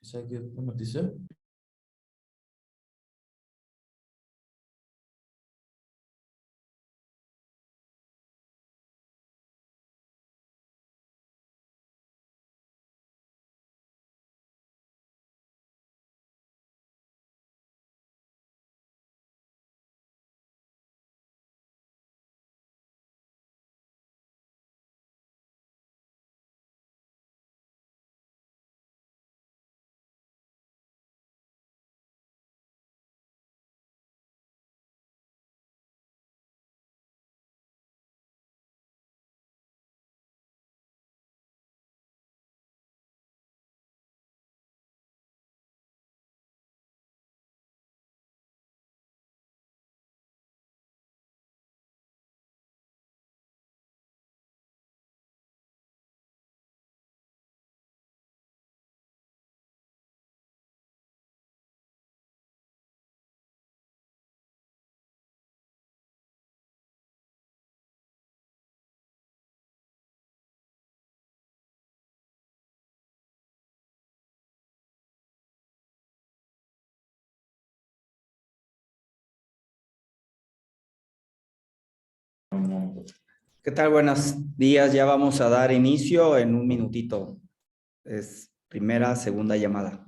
Saya que noticia. ¿Qué tal? Buenos días. Ya vamos a dar inicio en un minutito. Es primera, segunda llamada.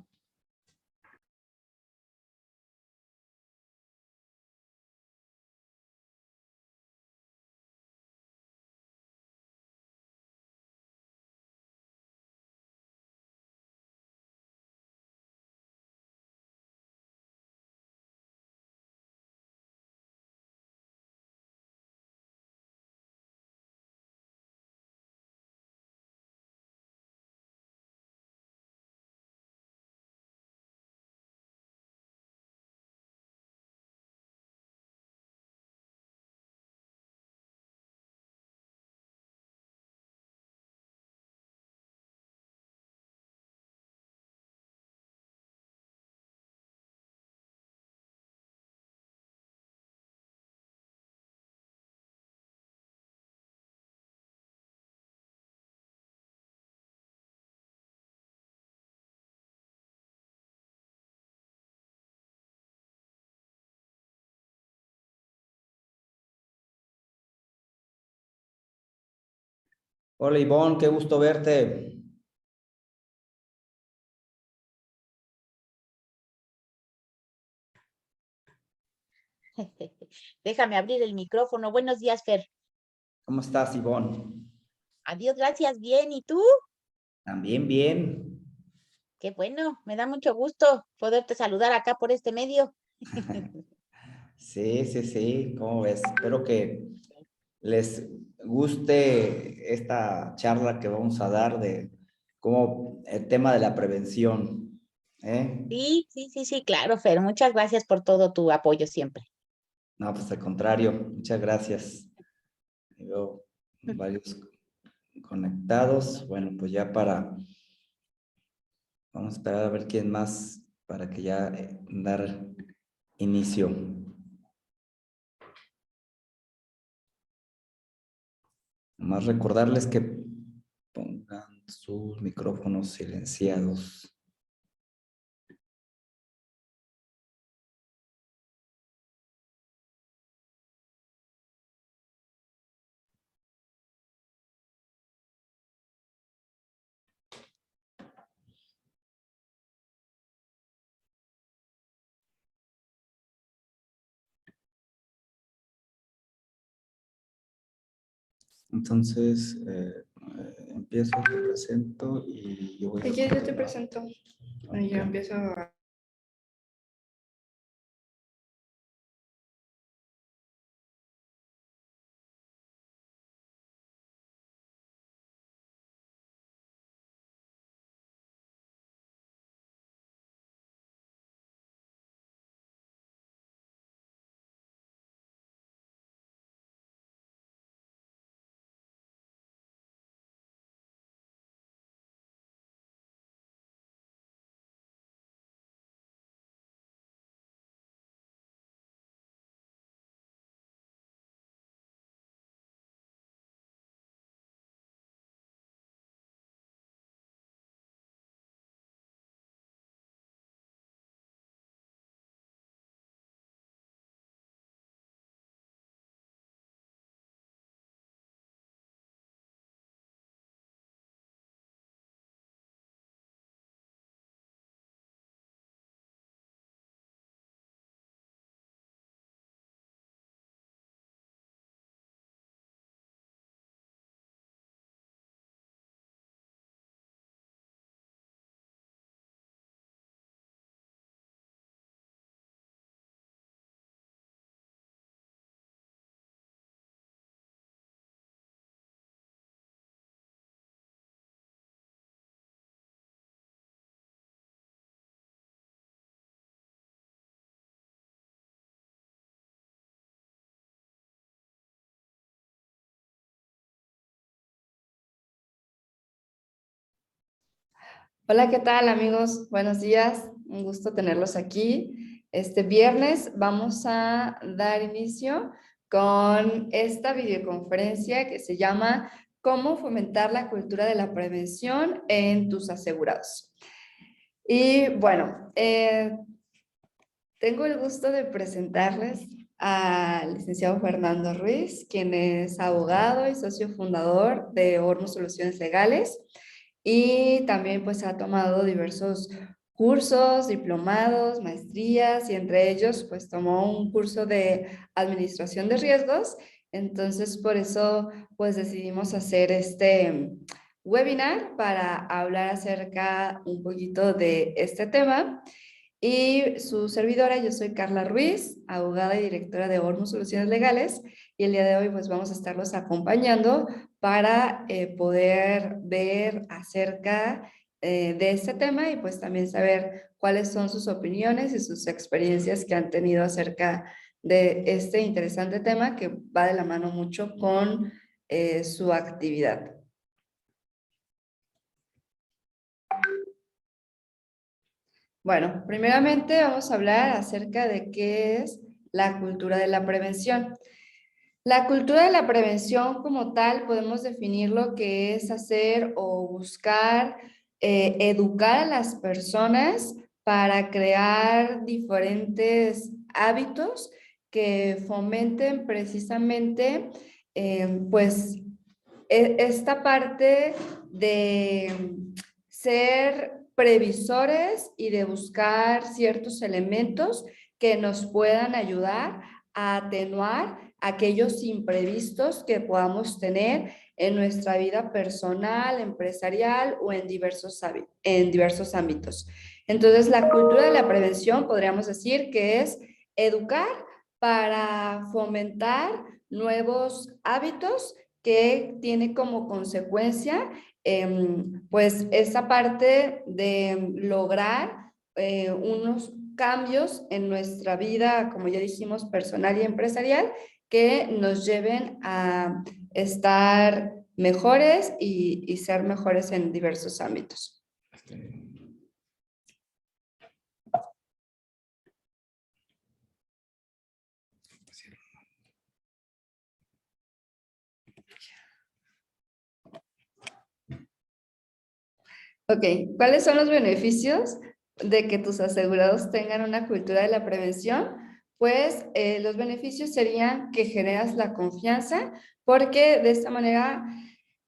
Hola Ivonne, qué gusto verte. Déjame abrir el micrófono. Buenos días, Fer. ¿Cómo estás, Ivonne? Adiós, gracias, bien. ¿Y tú? También bien. Qué bueno, me da mucho gusto poderte saludar acá por este medio. Sí, sí, sí. ¿Cómo ves? Espero que les guste esta charla que vamos a dar de cómo el tema de la prevención. ¿Eh? Sí, claro, Fer. Muchas gracias por todo tu apoyo siempre. No, pues al contrario, muchas gracias. Veo varios conectados. Bueno, pues ya vamos a esperar a ver quién más para que ya dar inicio. Más recordarles que pongan sus micrófonos silenciados. Entonces, empiezo, te presento y yo voy a... Si quieres, yo te presento. Okay. Yo empiezo a Hola, ¿qué tal amigos? Buenos días, un gusto tenerlos aquí. Este viernes vamos a dar inicio con esta videoconferencia que se llama ¿Cómo fomentar la cultura de la prevención en tus asegurados? Y bueno, tengo el gusto de presentarles al licenciado Fernando Ruiz, quien es abogado y socio fundador de Hornos Soluciones Legales y también pues ha tomado diversos cursos, diplomados, maestrías y entre ellos pues tomó un curso de administración de riesgos. Entonces por eso pues decidimos hacer este webinar para hablar acerca un poquito de este tema. Y su servidora, yo soy Carla Ruiz, abogada y directora de Hornos Soluciones Legales, y el día de hoy pues vamos a estarlos acompañando para poder ver acerca de este tema y pues también saber cuáles son sus opiniones y sus experiencias que han tenido acerca de este interesante tema que va de la mano mucho con su actividad. Bueno, primeramente vamos a hablar acerca de qué es la cultura de la prevención. La cultura de la prevención como tal podemos definirlo que es hacer o buscar educar a las personas para crear diferentes hábitos que fomenten precisamente pues esta parte de ser previsores y de buscar ciertos elementos que nos puedan ayudar a atenuar aquellos imprevistos que podamos tener en nuestra vida personal, empresarial o en diversos ámbitos. Entonces, la cultura de la prevención podríamos decir que es educar para fomentar nuevos hábitos que tiene como consecuencia pues esa parte de lograr unos cambios en nuestra vida, como ya dijimos, personal y empresarial, que nos lleven a estar mejores y ser mejores en diversos ámbitos. Ok, ¿cuáles son los beneficios de que tus asegurados tengan una cultura de la prevención? Pues los beneficios serían que generas la confianza, porque de esta manera,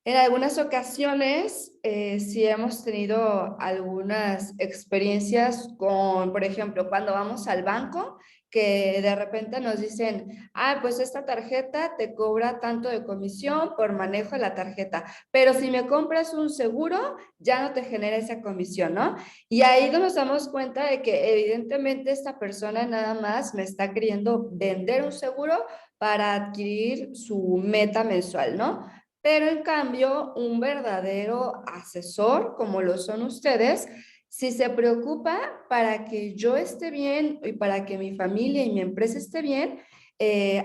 en algunas ocasiones, si hemos tenido algunas experiencias con, por ejemplo, cuando vamos al banco, que de repente nos dicen, ah, pues esta tarjeta te cobra tanto de comisión por manejo de la tarjeta, pero si me compras un seguro, ya no te genera esa comisión, ¿no? Y ahí nos damos cuenta de que evidentemente esta persona nada más me está queriendo vender un seguro para adquirir su meta mensual, ¿no? Pero en cambio, un verdadero asesor, como lo son ustedes, si se preocupa para que yo esté bien y para que mi familia y mi empresa esté bien,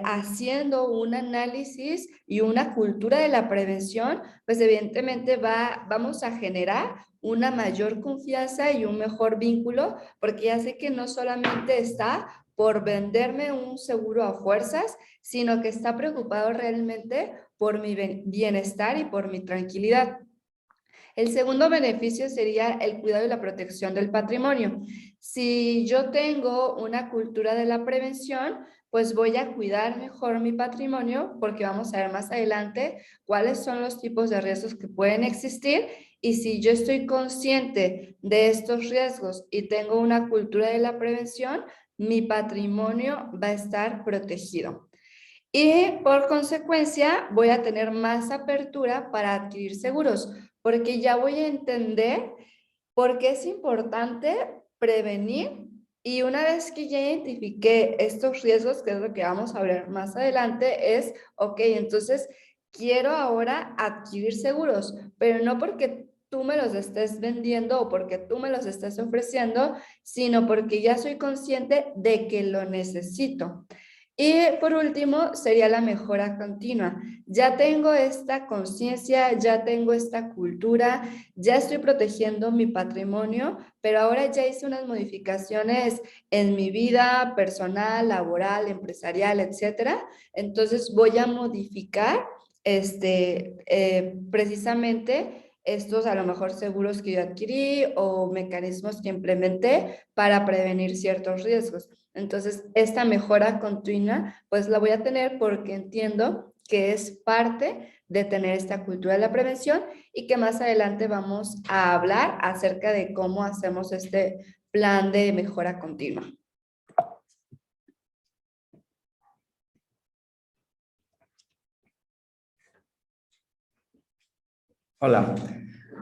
haciendo un análisis y una cultura de la prevención, pues evidentemente vamos a generar una mayor confianza y un mejor vínculo, porque ya sé que no solamente está por venderme un seguro a fuerzas, sino que está preocupado realmente por mi bienestar y por mi tranquilidad. El segundo beneficio sería el cuidado y la protección del patrimonio. Si yo tengo una cultura de la prevención, pues voy a cuidar mejor mi patrimonio, porque vamos a ver más adelante cuáles son los tipos de riesgos que pueden existir, y si yo estoy consciente de estos riesgos y tengo una cultura de la prevención, mi patrimonio va a estar protegido. Y por consecuencia voy a tener más apertura para adquirir seguros, porque ya voy a entender por qué es importante prevenir. Y una vez que ya identifiqué estos riesgos, que es lo que vamos a hablar más adelante, es, ok, entonces quiero ahora adquirir seguros, pero no porque tú me los estés vendiendo o porque tú me los estés ofreciendo, sino porque ya soy consciente de que lo necesito. Y por último, sería la mejora continua. Ya tengo esta conciencia, ya tengo esta cultura, ya estoy protegiendo mi patrimonio, pero ahora ya hice unas modificaciones en mi vida personal, laboral, empresarial, etcétera. Entonces voy a modificar precisamente estos a lo mejor seguros que yo adquirí o mecanismos que implementé para prevenir ciertos riesgos. Entonces, esta mejora continua, pues la voy a tener porque entiendo que es parte de tener esta cultura de la prevención y que más adelante vamos a hablar acerca de cómo hacemos este plan de mejora continua. Hola.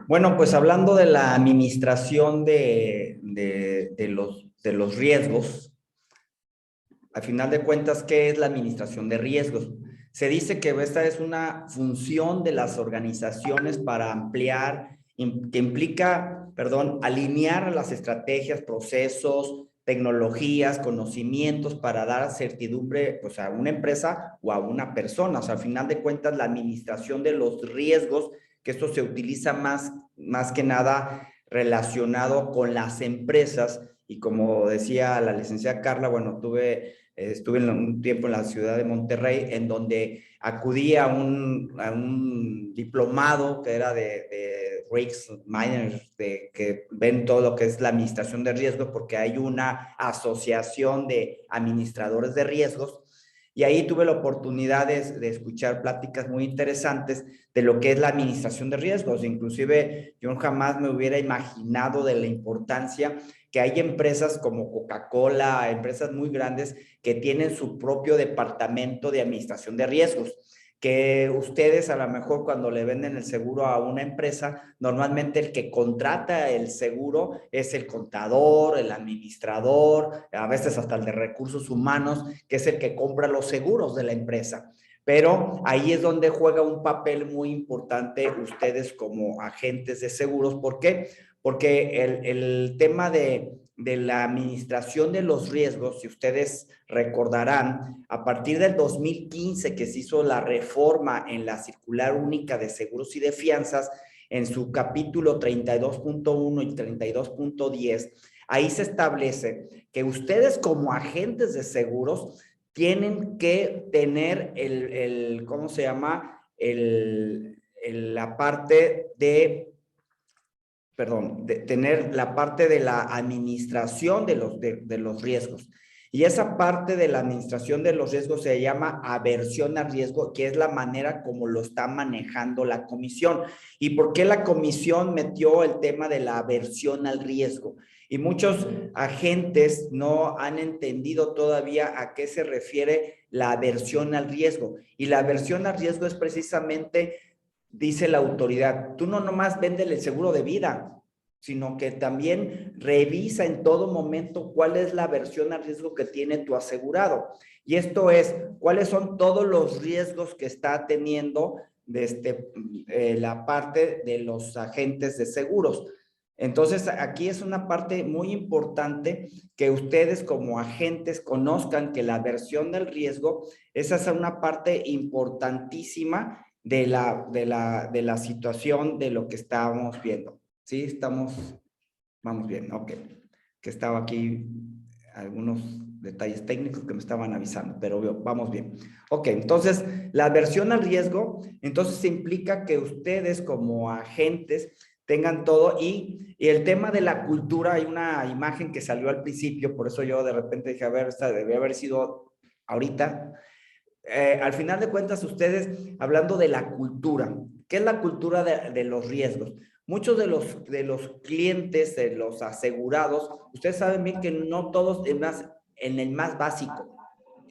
Bueno, pues hablando de la administración de los riesgos, al final de cuentas, ¿qué es la administración de riesgos? Se dice que esta es una función de las organizaciones para ampliar, que implica, perdón, alinear las estrategias, procesos, tecnologías, conocimientos para dar certidumbre, pues, a una empresa o a una persona. O sea, al final de cuentas, la administración de los riesgos, que esto se utiliza más que nada relacionado con las empresas. Y como decía la licenciada Carla, bueno, estuve un tiempo en la ciudad de Monterrey, en donde acudí a un diplomado que era de Risk Managers, que ven todo lo que es la administración de riesgos, porque hay una asociación de administradores de riesgos. Y ahí tuve la oportunidad de escuchar pláticas muy interesantes de lo que es la administración de riesgos. Inclusive yo jamás me hubiera imaginado de la importancia que hay empresas como Coca-Cola, empresas muy grandes que tienen su propio departamento de administración de riesgos, que ustedes a lo mejor cuando le venden el seguro a una empresa, normalmente el que contrata el seguro es el contador, el administrador, a veces hasta el de recursos humanos, que es el que compra los seguros de la empresa. Pero ahí es donde juega un papel muy importante ustedes como agentes de seguros. ¿Por qué? Porque el tema de la administración de los riesgos, si ustedes recordarán, a partir del 2015 que se hizo la reforma en la Circular Única de Seguros y de Fianzas, en su capítulo 32.1 y 32.10, ahí se establece que ustedes como agentes de seguros tienen que tener ¿cómo se llama? La parte de tener la parte de la administración de los riesgos. Y esa parte de la administración de los riesgos se llama aversión al riesgo, que es la manera como lo está manejando la comisión. ¿Y por qué la comisión metió el tema de la aversión al riesgo? Y muchos agentes no han entendido todavía a qué se refiere la aversión al riesgo. Y la aversión al riesgo es precisamente, dice la autoridad, tú no nomás vendes el seguro de vida, sino que también revisa en todo momento cuál es la aversión al riesgo que tiene tu asegurado. Y esto es, cuáles son todos los riesgos que está teniendo desde la parte de los agentes de seguros. Entonces, aquí es una parte muy importante que ustedes como agentes conozcan que la aversión del riesgo, esa es una parte importantísima de la situación de lo que estábamos viendo. Sí, vamos bien, ok. Que estaba aquí algunos detalles técnicos que me estaban avisando, pero vamos bien. Ok, entonces, la aversión al riesgo, entonces implica que ustedes como agentes tengan todo y el tema de la cultura, hay una imagen que salió al principio, por eso yo de repente dije, a ver, esta debe haber sido ahorita. Al final de cuentas, ustedes, hablando de la cultura, ¿qué es la cultura de los riesgos? Muchos de los clientes, de los asegurados, ustedes saben bien que no todos, en el más básico,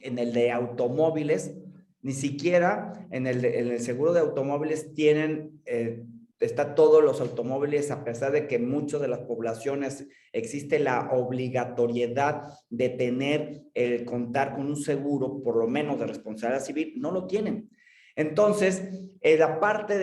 en el de automóviles, ni siquiera en el seguro de automóviles está todos los automóviles, a pesar de que en muchas de las poblaciones existe la obligatoriedad de contar con un seguro, por lo menos de responsabilidad civil, no lo tienen. Entonces, la parte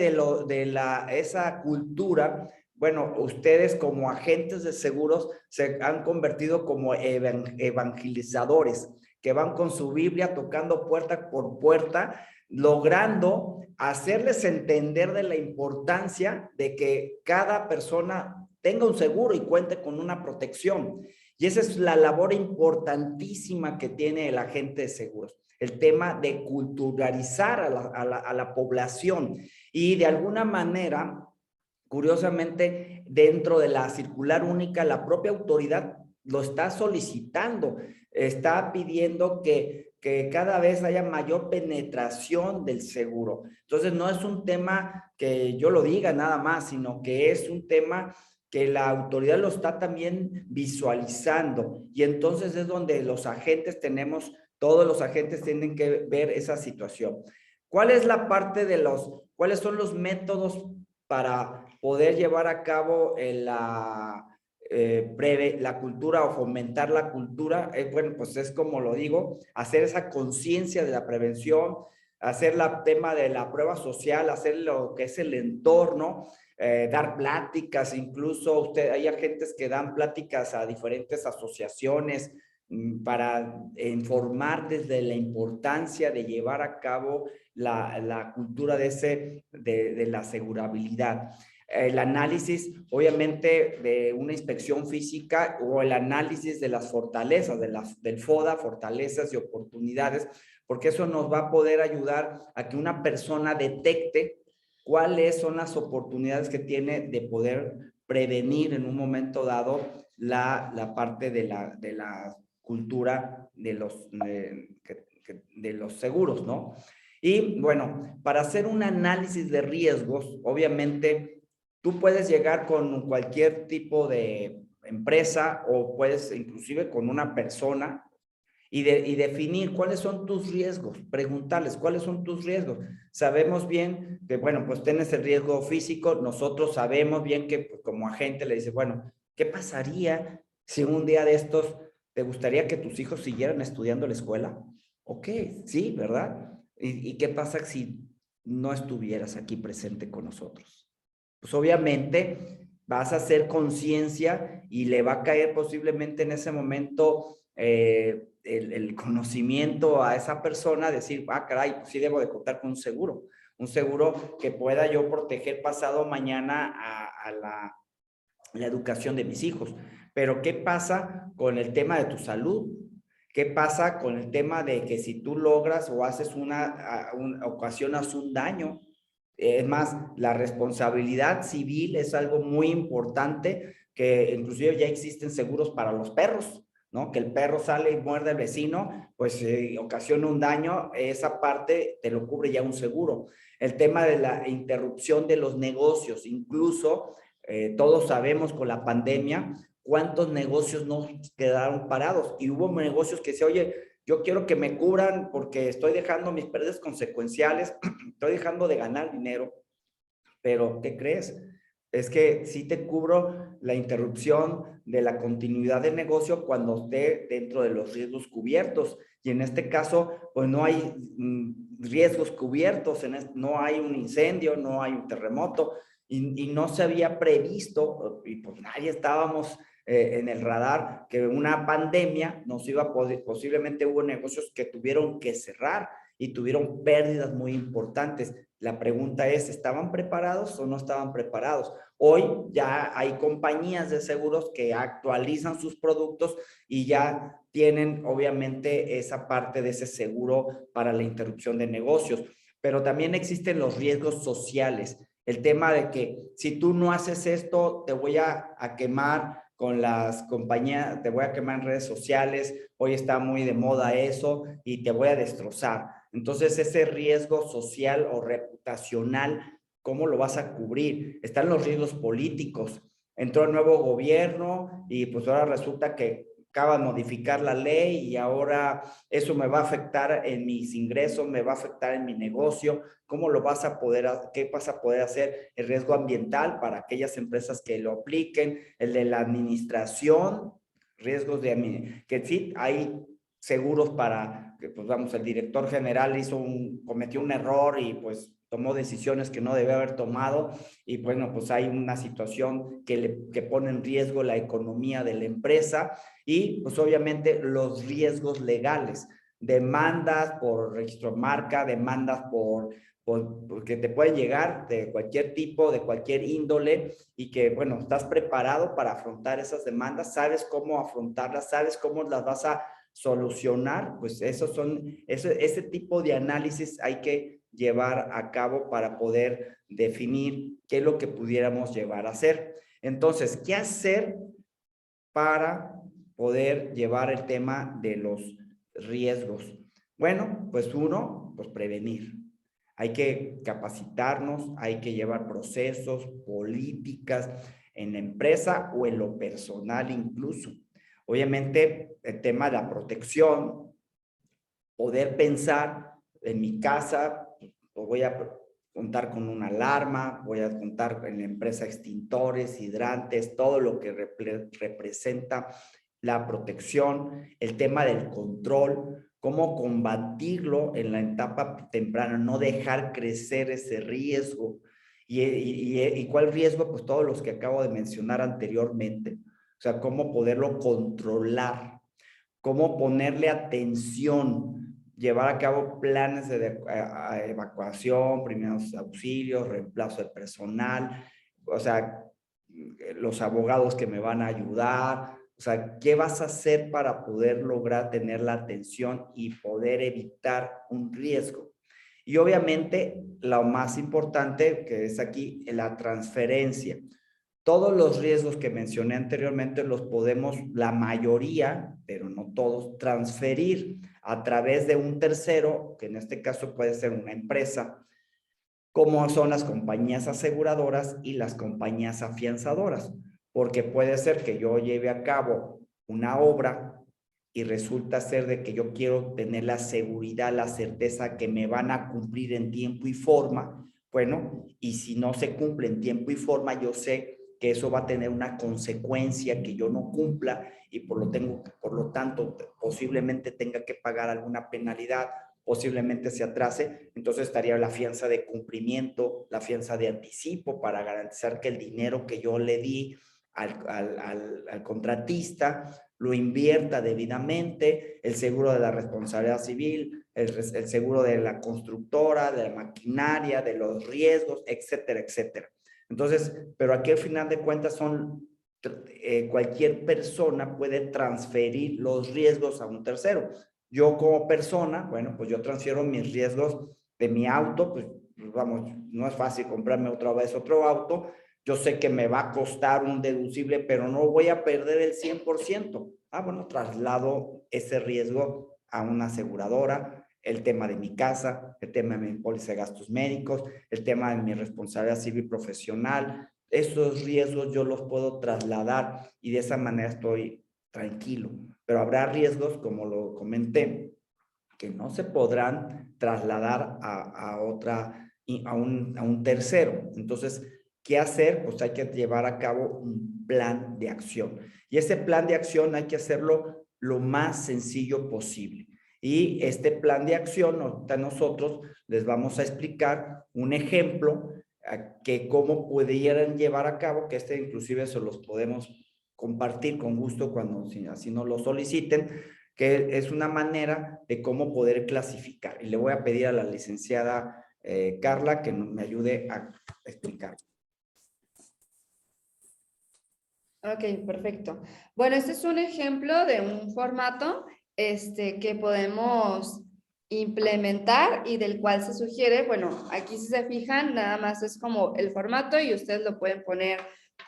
esa cultura, bueno, ustedes como agentes de seguros se han convertido como evangelizadores, que van con su Biblia tocando puerta por puerta, logrando hacerles entender de la importancia de que cada persona tenga un seguro y cuente con una protección. Y esa es la labor importantísima que tiene el agente de seguros, el tema de culturalizar a la población y de alguna manera, curiosamente, dentro de la circular única, la propia autoridad lo está solicitando, está pidiendo que cada vez haya mayor penetración del seguro. Entonces, no es un tema que yo lo diga nada más, sino que es un tema que la autoridad lo está también visualizando. Y entonces es donde los agentes tenemos, todos los agentes tienen que ver esa situación. ¿Cuál es la parte de cuáles son los métodos para poder llevar a cabo la cultura o fomentar la cultura? Bueno, pues es como lo digo, hacer esa conciencia de la prevención, hacer el tema de la prueba social, hacer lo que es el entorno, dar pláticas, incluso hay agentes que dan pláticas a diferentes asociaciones para informar desde la importancia de llevar a cabo la cultura de la asegurabilidad. El análisis, obviamente, de una inspección física o el análisis de las fortalezas, del FODA, fortalezas y oportunidades, porque eso nos va a poder ayudar a que una persona detecte cuáles son las oportunidades que tiene de poder prevenir en un momento dado la parte de la cultura de los seguros, ¿no? Y bueno, para hacer un análisis de riesgos, obviamente, tú puedes llegar con cualquier tipo de empresa o puedes inclusive con una persona y definir cuáles son tus riesgos, preguntarles cuáles son tus riesgos. Sabemos bien que, bueno, pues tienes el riesgo físico, nosotros sabemos bien que pues, como agente le dice, bueno, ¿qué pasaría si un día de estos te gustaría que tus hijos siguieran estudiando la escuela? Ok, sí, ¿verdad? ¿Y qué pasa si no estuvieras aquí presente con nosotros? Pues obviamente vas a hacer conciencia y le va a caer posiblemente en ese momento el conocimiento a esa persona, decir, caray, pues sí debo de contar con un seguro que pueda yo proteger pasado mañana a la educación de mis hijos. Pero ¿qué pasa con el tema de tu salud? ¿Qué pasa con el tema de que si tú logras o haces ocasionas un daño? Es más, la responsabilidad civil es algo muy importante, que inclusive ya existen seguros para los perros, ¿no? Que el perro sale y muerde al vecino, pues ocasiona un daño, esa parte te lo cubre ya un seguro. El tema de la interrupción de los negocios, incluso todos sabemos con la pandemia cuántos negocios no quedaron parados y hubo negocios que decían, oye, yo quiero que me cubran porque estoy dejando mis pérdidas consecuenciales, estoy dejando de ganar dinero, pero ¿qué crees? Es que sí te cubro la interrupción de la continuidad del negocio cuando esté dentro de los riesgos cubiertos. Y en este caso, pues no hay riesgos cubiertos, no hay un incendio, no hay un terremoto y no se había previsto, y pues nadie estábamos en el radar que una pandemia nos iba a poder, posiblemente hubo negocios que tuvieron que cerrar y tuvieron pérdidas muy importantes. La pregunta es, ¿estaban preparados o no estaban preparados? Hoy ya hay compañías de seguros que actualizan sus productos y ya tienen obviamente esa parte de ese seguro para la interrupción de negocios. Pero también existen los riesgos sociales. El tema de que si tú no haces esto, te voy a quemar con las compañías, te voy a quemar en redes sociales, hoy está muy de moda eso y te voy a destrozar. Entonces, ese riesgo social o reputacional, ¿cómo lo vas a cubrir? Están los riesgos políticos. Entró el nuevo gobierno y pues ahora resulta que acaba de modificar la ley y ahora eso me va a afectar en mis ingresos, me va a afectar en mi negocio. ¿Cómo lo vas a poder, qué vas a poder hacer? El riesgo ambiental para aquellas empresas que lo apliquen, el de la administración, riesgos que sí, hay seguros para que, pues vamos, el director general cometió un error y pues tomó decisiones que no debe haber tomado y bueno, pues hay una situación que pone en riesgo la economía de la empresa y pues obviamente los riesgos legales. demandas por registro de marca, demandas porque te pueden llegar de cualquier tipo, de cualquier índole, y que, bueno, estás preparado para afrontar esas demandas, sabes cómo afrontarlas, sabes cómo las vas a solucionar. Pues ese tipo de análisis hay que llevar a cabo para poder definir qué es lo que pudiéramos llevar a hacer. Entonces, ¿qué hacer para poder llevar el tema de los riesgos? Bueno, pues uno, pues prevenir. Hay que capacitarnos, hay que llevar procesos, políticas en la empresa o en lo personal incluso. Obviamente, el tema de la protección, poder pensar en mi casa, pues voy a contar con una alarma, voy a contar en la empresa extintores, hidrantes, todo lo que representa la protección, el tema del control, cómo combatirlo en la etapa temprana, no dejar crecer ese riesgo. ¿Y cuál riesgo? Pues todos los que acabo de mencionar anteriormente. O sea, cómo poderlo controlar, cómo ponerle atención, llevar a cabo planes de evacuación, primeros auxilios, reemplazo de personal, o sea, los abogados que me van a ayudar, o sea, ¿qué vas a hacer para poder lograr tener la atención y poder evitar un riesgo? Y obviamente, lo más importante que es aquí, la transferencia. Todos los riesgos que mencioné anteriormente los podemos, la mayoría, pero no todos, transferir a través de un tercero, que en este caso puede ser una empresa, como son las compañías aseguradoras y las compañías afianzadoras, porque puede ser que yo lleve a cabo una obra y resulta ser de que yo quiero tener la seguridad, la certeza que me van a cumplir en tiempo y forma. Bueno, y si no se cumple en tiempo y forma, yo sé que eso va a tener una consecuencia que yo no cumpla y por lo tanto posiblemente tenga que pagar alguna penalidad, posiblemente se atrase. Entonces estaría la fianza de cumplimiento, la fianza de anticipo para garantizar que el dinero que yo le di al contratista lo invierta debidamente, el seguro de la responsabilidad civil, el seguro de la constructora, de la maquinaria, de los riesgos, etcétera, etcétera. Entonces, pero aquí al final de cuentas cualquier persona puede transferir los riesgos a un tercero. Yo como persona, bueno, pues yo transfiero mis riesgos de mi auto, pues vamos, no es fácil comprarme otra vez otro auto. Yo sé que me va a costar un deducible, pero no voy a perder el 100%. Bueno, traslado ese riesgo a una aseguradora, el tema de mi casa, el tema de mi póliza de gastos médicos, el tema de mi responsabilidad civil profesional. Esos riesgos yo los puedo trasladar y de esa manera estoy tranquilo. Pero habrá riesgos, como lo comenté, que no se podrán trasladar a un tercero. Entonces, ¿qué hacer? Pues hay que llevar a cabo un plan de acción. Y ese plan de acción hay que hacerlo lo más sencillo posible. Y este plan de acción, nosotros les vamos a explicar un ejemplo que cómo pudieran llevar a cabo, que inclusive se los podemos compartir con gusto cuando así nos lo soliciten, que es una manera de cómo poder clasificar. Y le voy a pedir a la licenciada Carla que me ayude a explicar. Ok, perfecto. Bueno, este es un ejemplo de un formato que podemos implementar y del cual se sugiere, bueno, aquí si se fijan, nada más es como el formato y ustedes lo pueden poner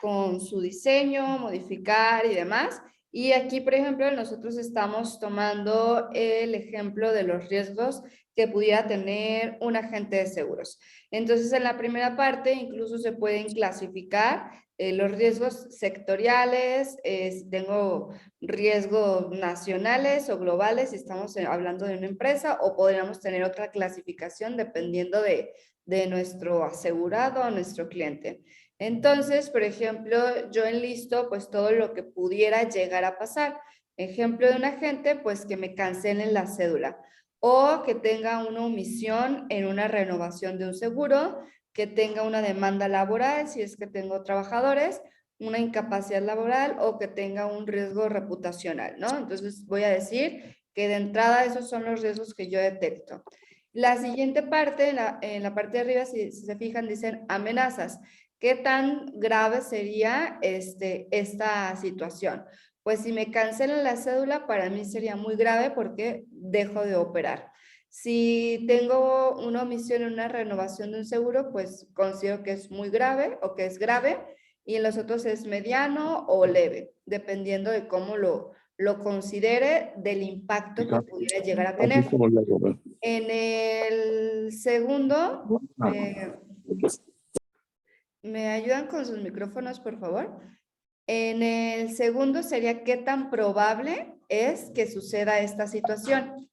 con su diseño, modificar y demás. Y aquí, por ejemplo, nosotros estamos tomando el ejemplo de los riesgos que pudiera tener un agente de seguros. Entonces, en la primera parte incluso se pueden clasificar los riesgos sectoriales, si tengo riesgos nacionales o globales, si estamos hablando de una empresa, o podríamos tener otra clasificación dependiendo de nuestro asegurado o nuestro cliente. Entonces, por ejemplo, yo enlisto pues todo lo que pudiera llegar a pasar. Ejemplo de un agente, pues que me cancelen la cédula o que tenga una omisión en una renovación de un seguro, que tenga una demanda laboral, si es que tengo trabajadores, una incapacidad laboral o que tenga un riesgo reputacional, ¿no? Entonces voy a decir que de entrada esos son los riesgos que yo detecto. La siguiente parte, en la parte de arriba, si se fijan, dicen amenazas. ¿Qué tan grave sería esta situación? Pues si me cancelan la cédula, para mí sería muy grave porque dejo de operar. Si tengo una omisión en una renovación de un seguro, pues considero que es muy grave o que es grave, y en los otros es mediano o leve, dependiendo de cómo lo considere, del impacto que pudiera llegar a tener. En el segundo, ¿me ayudan con sus micrófonos, por favor? En el segundo sería qué tan probable es que suceda esta situación.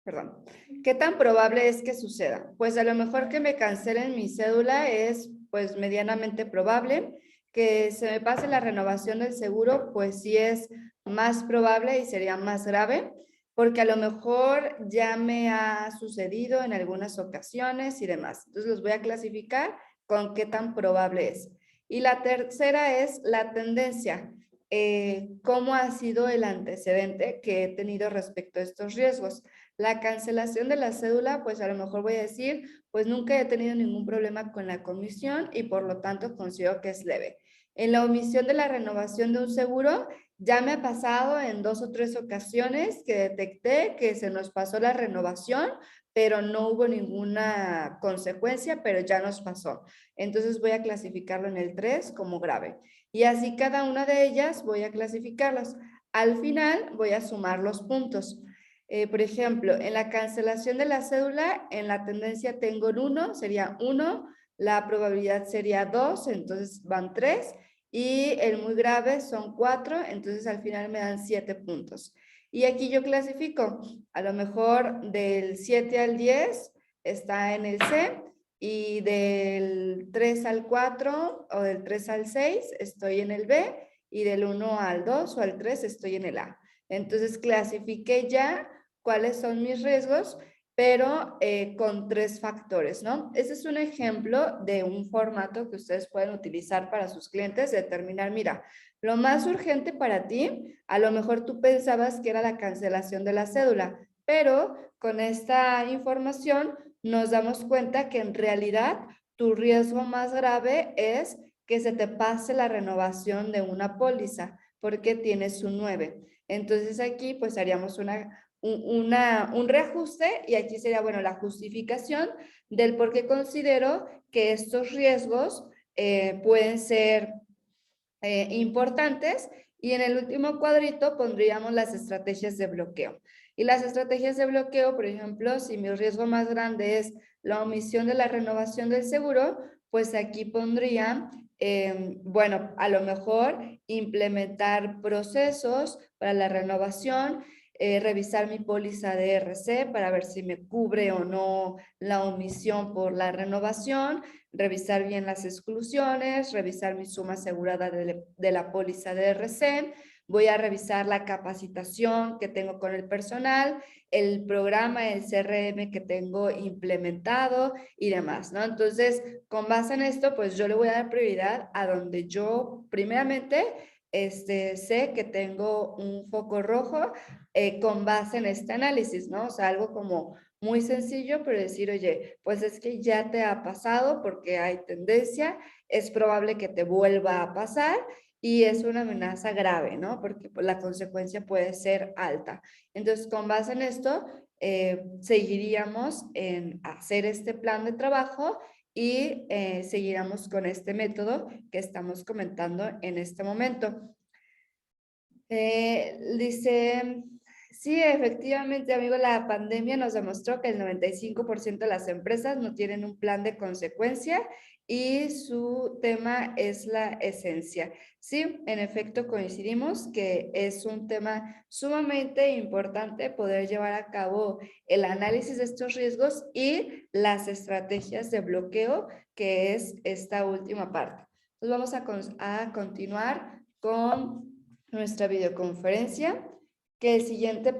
Perdón. ¿Qué tan probable es que suceda? Pues a lo mejor que me cancelen mi cédula es pues medianamente probable. Que se me pase la renovación del seguro, pues sí es más probable y sería más grave, porque a lo mejor ya me ha sucedido en algunas ocasiones y demás. Entonces los voy a clasificar con qué tan probable es. Y la tercera es la tendencia. ¿Cómo ha sido el antecedente que he tenido respecto a estos riesgos? La cancelación de la cédula, pues a lo mejor voy a decir, pues nunca he tenido ningún problema con la comisión y por lo tanto considero que es leve. En la omisión de la renovación de un seguro, ya me ha pasado en 2 o 3 ocasiones que detecté que se nos pasó la renovación, pero no hubo ninguna consecuencia, pero ya nos pasó. Entonces voy a clasificarlo en el 3 como grave. Y así cada una de ellas voy a clasificarlas. Al final voy a sumar los puntos. Por ejemplo, en la cancelación de la cédula, en la tendencia tengo el 1, sería 1, la probabilidad sería 2, entonces van 3, y el muy grave son 4, entonces al final me dan 7 puntos. Y aquí yo clasifico, a lo mejor del 7 al 10 está en el C, y del 3 al 4 o del 3 al 6 estoy en el B, y del 1 al 2 o al 3 estoy en el A. Entonces clasifiqué ya cuáles son mis riesgos, pero con 3 factores, ¿no? Ese es un ejemplo de un formato que ustedes pueden utilizar para sus clientes, determinar, mira, lo más urgente para ti, a lo mejor tú pensabas que era la cancelación de la cédula, pero con esta información nos damos cuenta que en realidad tu riesgo más grave es que se te pase la renovación de una póliza, porque tienes un 9. Entonces aquí pues haríamos un reajuste, y aquí sería, bueno, la justificación del por qué considero que estos riesgos pueden ser importantes, y en el último cuadrito pondríamos las estrategias de bloqueo. Y las estrategias de bloqueo, por ejemplo, si mi riesgo más grande es la omisión de la renovación del seguro, pues aquí pondría, bueno, a lo mejor implementar procesos para la renovación, revisar mi póliza de RC para ver si me cubre o no la omisión por la renovación, revisar bien las exclusiones, revisar mi suma asegurada de la póliza de RC, voy a revisar la capacitación que tengo con el personal, el programa, el CRM que tengo implementado y demás, ¿no? Entonces, con base en esto, pues yo le voy a dar prioridad a donde yo primeramente sé que tengo un foco rojo con base en este análisis, ¿no? O sea, algo como muy sencillo, pero decir, oye, pues es que ya te ha pasado porque hay tendencia, es probable que te vuelva a pasar y es una amenaza grave, ¿no? Porque pues, la consecuencia puede ser alta. Entonces, con base en esto, seguiríamos en hacer este plan de trabajo y seguiríamos con este método que estamos comentando en este momento. Dice, sí, efectivamente, amigo, la pandemia nos demostró que el 95% de las empresas no tienen un plan de consecuencia y su tema es la esencia. Sí, en efecto, coincidimos que es un tema sumamente importante poder llevar a cabo el análisis de estos riesgos y las estrategias de bloqueo, que es esta última parte. Entonces vamos a continuar con nuestra videoconferencia, que el siguiente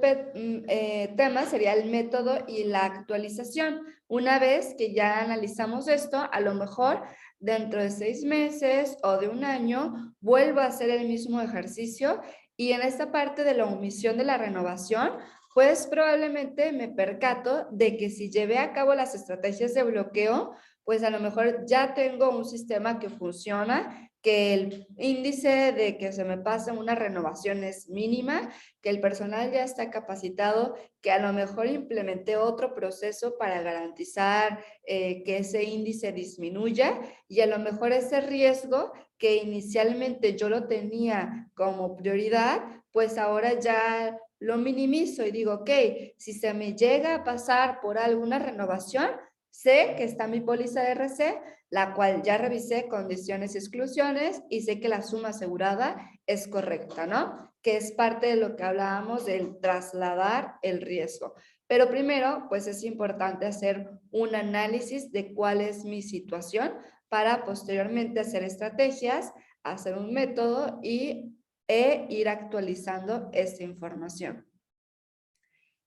tema sería el método y la actualización. Una vez que ya analizamos esto, a lo mejor dentro de 6 meses o de un año, vuelvo a hacer el mismo ejercicio Y en esta parte de la omisión de la renovación, pues probablemente me percato de que si llevé a cabo las estrategias de bloqueo, pues a lo mejor ya tengo un sistema que funciona, que el índice de que se me pasa una renovación es mínima, que el personal ya está capacitado, que a lo mejor implementé otro proceso para garantizar que ese índice disminuya y a lo mejor ese riesgo que inicialmente yo lo tenía como prioridad, pues ahora ya lo minimizo y digo, ok, si se me llega a pasar por alguna renovación, sé que está mi póliza de RC, la cual ya revisé condiciones y exclusiones y sé que la suma asegurada es correcta, ¿no? Que es parte de lo que hablábamos del trasladar el riesgo. Pero primero, pues es importante hacer un análisis de cuál es mi situación para posteriormente hacer estrategias, hacer un método e ir actualizando esta información.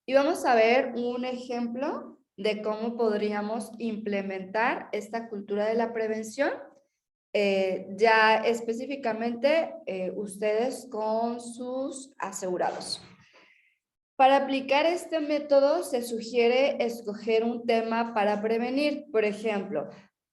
Y vamos a ver un ejemplo de cómo podríamos implementar esta cultura de la prevención, ya específicamente ustedes con sus asegurados. Para aplicar este método se sugiere escoger un tema para prevenir, por ejemplo,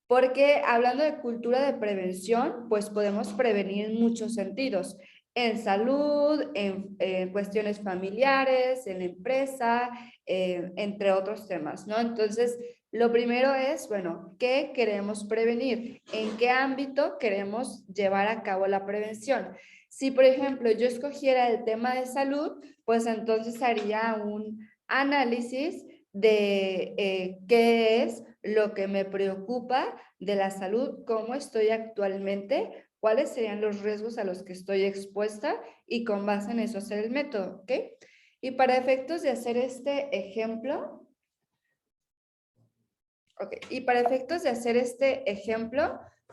porque hablando de cultura de prevención, pues podemos prevenir en muchos sentidos, en salud, en cuestiones familiares, en la empresa, entre otros temas, ¿no? Entonces, lo primero es, bueno, ¿qué queremos prevenir? ¿En qué ámbito queremos llevar a cabo la prevención? Si, por ejemplo, yo escogiera el tema de salud, pues entonces haría un análisis de qué es lo que me preocupa de la salud, cómo estoy actualmente, cuáles serían los riesgos a los que estoy expuesta y con base en eso hacer el método, ¿ok? Y para efectos de hacer este ejemplo,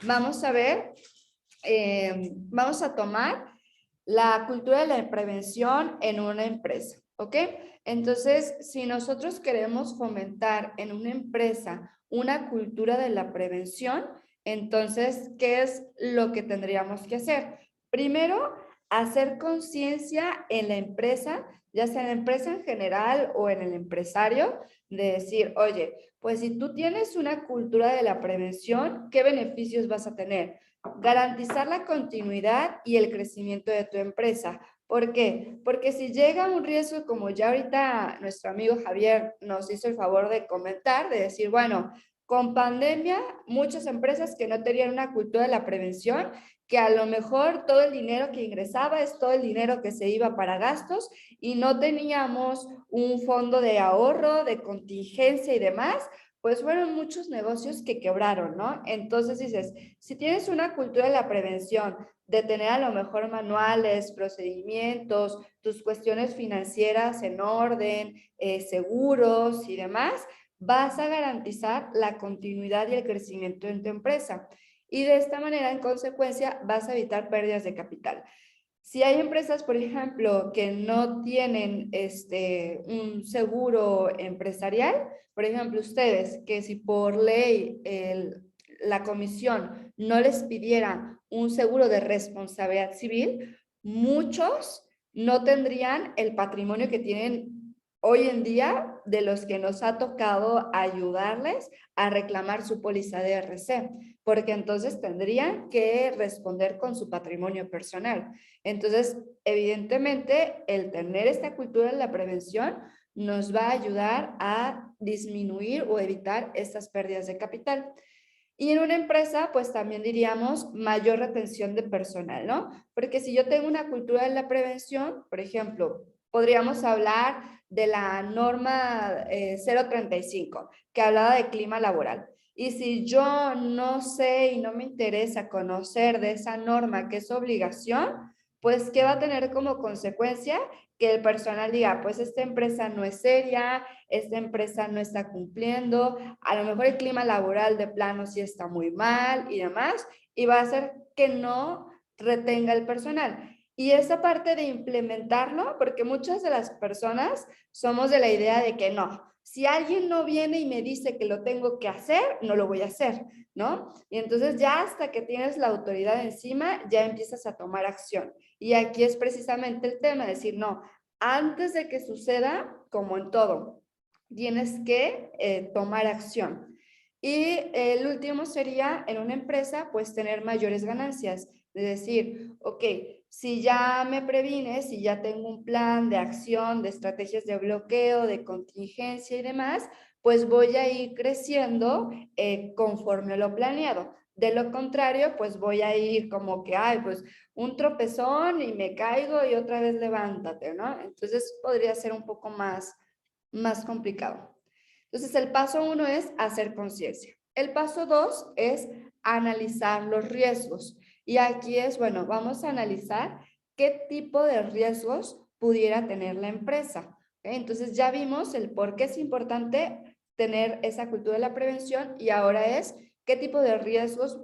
vamos a ver, vamos a tomar la cultura de la prevención en una empresa, ¿ok? Entonces, si nosotros queremos fomentar en una empresa una cultura de la prevención, entonces, ¿qué es lo que tendríamos que hacer? Primero, hacer conciencia en la empresa, ya sea en la empresa en general o en el empresario, de decir, oye, pues si tú tienes una cultura de la prevención, ¿qué beneficios vas a tener? Garantizar la continuidad y el crecimiento de tu empresa. ¿Por qué? Porque si llega un riesgo, como ya ahorita nuestro amigo Javier nos hizo el favor de comentar, de decir, bueno, con pandemia, muchas empresas que no tenían una cultura de la prevención, que a lo mejor todo el dinero que ingresaba es todo el dinero que se iba para gastos y no teníamos un fondo de ahorro, de contingencia y demás, pues fueron muchos negocios que quebraron, ¿no? Entonces dices, si tienes una cultura de la prevención, de tener a lo mejor manuales, procedimientos, tus cuestiones financieras en orden, seguros y demás, vas a garantizar la continuidad y el crecimiento en tu empresa. Y de esta manera, en consecuencia, vas a evitar pérdidas de capital. Si hay empresas, por ejemplo, que no tienen un seguro empresarial, por ejemplo, ustedes, que si por ley la comisión no les pidiera un seguro de responsabilidad civil, muchos no tendrían el patrimonio que tienen hoy en día de los que nos ha tocado ayudarles a reclamar su póliza de RC, porque entonces tendrían que responder con su patrimonio personal. Entonces, evidentemente, el tener esta cultura de la prevención nos va a ayudar a disminuir o evitar estas pérdidas de capital. Y en una empresa, pues también diríamos mayor retención de personal, ¿no? Porque si yo tengo una cultura de la prevención, por ejemplo, podríamos hablar de la norma 035, que hablaba de clima laboral. Y si yo no sé y no me interesa conocer de esa norma que es obligación, pues ¿qué va a tener como consecuencia? Que el personal diga, pues esta empresa no es seria, esta empresa no está cumpliendo, a lo mejor el clima laboral de plano sí está muy mal y demás, y va a hacer que no retenga el personal. Y esa parte de implementarlo, porque muchas de las personas somos de la idea de que no, Si alguien no viene y me dice que lo tengo que hacer, no lo voy a hacer, ¿no? Y entonces ya hasta que tienes la autoridad encima, ya empiezas a tomar acción. Y aquí es precisamente el tema, decir, no, antes de que suceda, como en todo, tienes que tomar acción. Y el último sería en una empresa, pues tener mayores ganancias. De decir, ok, si ya me previne, si ya tengo un plan de acción, de estrategias de bloqueo, de contingencia y demás, pues voy a ir creciendo conforme lo planeado. De lo contrario, pues voy a ir como que, ay, pues un tropezón y me caigo y otra vez levántate, ¿no? Entonces podría ser un poco más complicado. Entonces, el paso 1 es hacer conciencia. El paso 2 es analizar los riesgos. Y aquí es, bueno, vamos a analizar qué tipo de riesgos pudiera tener la empresa. ¿Okay? Entonces, ya vimos el por qué es importante tener esa cultura de la prevención y ahora es qué tipo de riesgos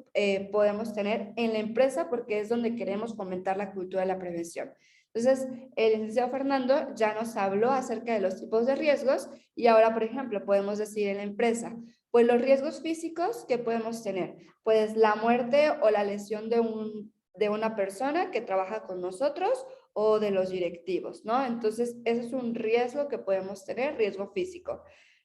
podemos tener en la empresa porque es donde queremos fomentar la cultura de la prevención. Entonces, el licenciado Fernando ya nos habló acerca de los tipos de riesgos y ahora, por ejemplo, podemos decir en la empresa, pues los riesgos físicos que podemos tener, pues la muerte o la lesión de una persona que trabaja con nosotros o de los directivos, ¿no? Entonces, ese es un riesgo que podemos tener, riesgo físico.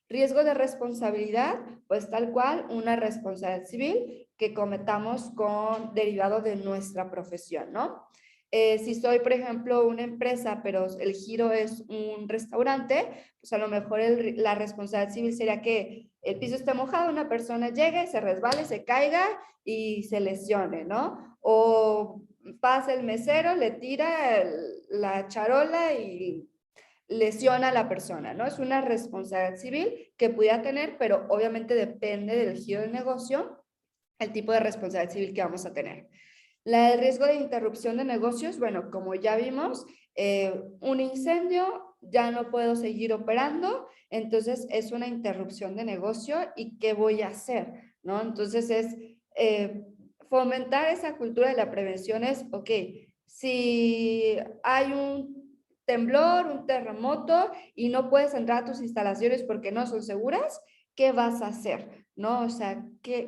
Riesgo de responsabilidad, pues tal cual, una responsabilidad civil que cometamos con derivado de nuestra profesión, ¿no? Si soy, por ejemplo, una empresa, pero el giro es un restaurante, pues a lo mejor la responsabilidad civil sería que el piso esté mojado, una persona llegue, se resbale, se caiga y se lesione, ¿no? O pasa el mesero, le tira la charola y lesiona a la persona, ¿no? Es una responsabilidad civil que pudiera tener, pero obviamente depende del giro del negocio, el tipo de responsabilidad civil que vamos a tener. La del riesgo de interrupción de negocios, bueno, como ya vimos, un incendio, ya no puedo seguir operando, entonces es una interrupción de negocio y ¿qué voy a hacer? ¿No? Entonces es fomentar esa cultura de la prevención es, ok, si hay un temblor, un terremoto y no puedes entrar a tus instalaciones porque no son seguras, ¿qué vas a hacer? ¿No? O sea,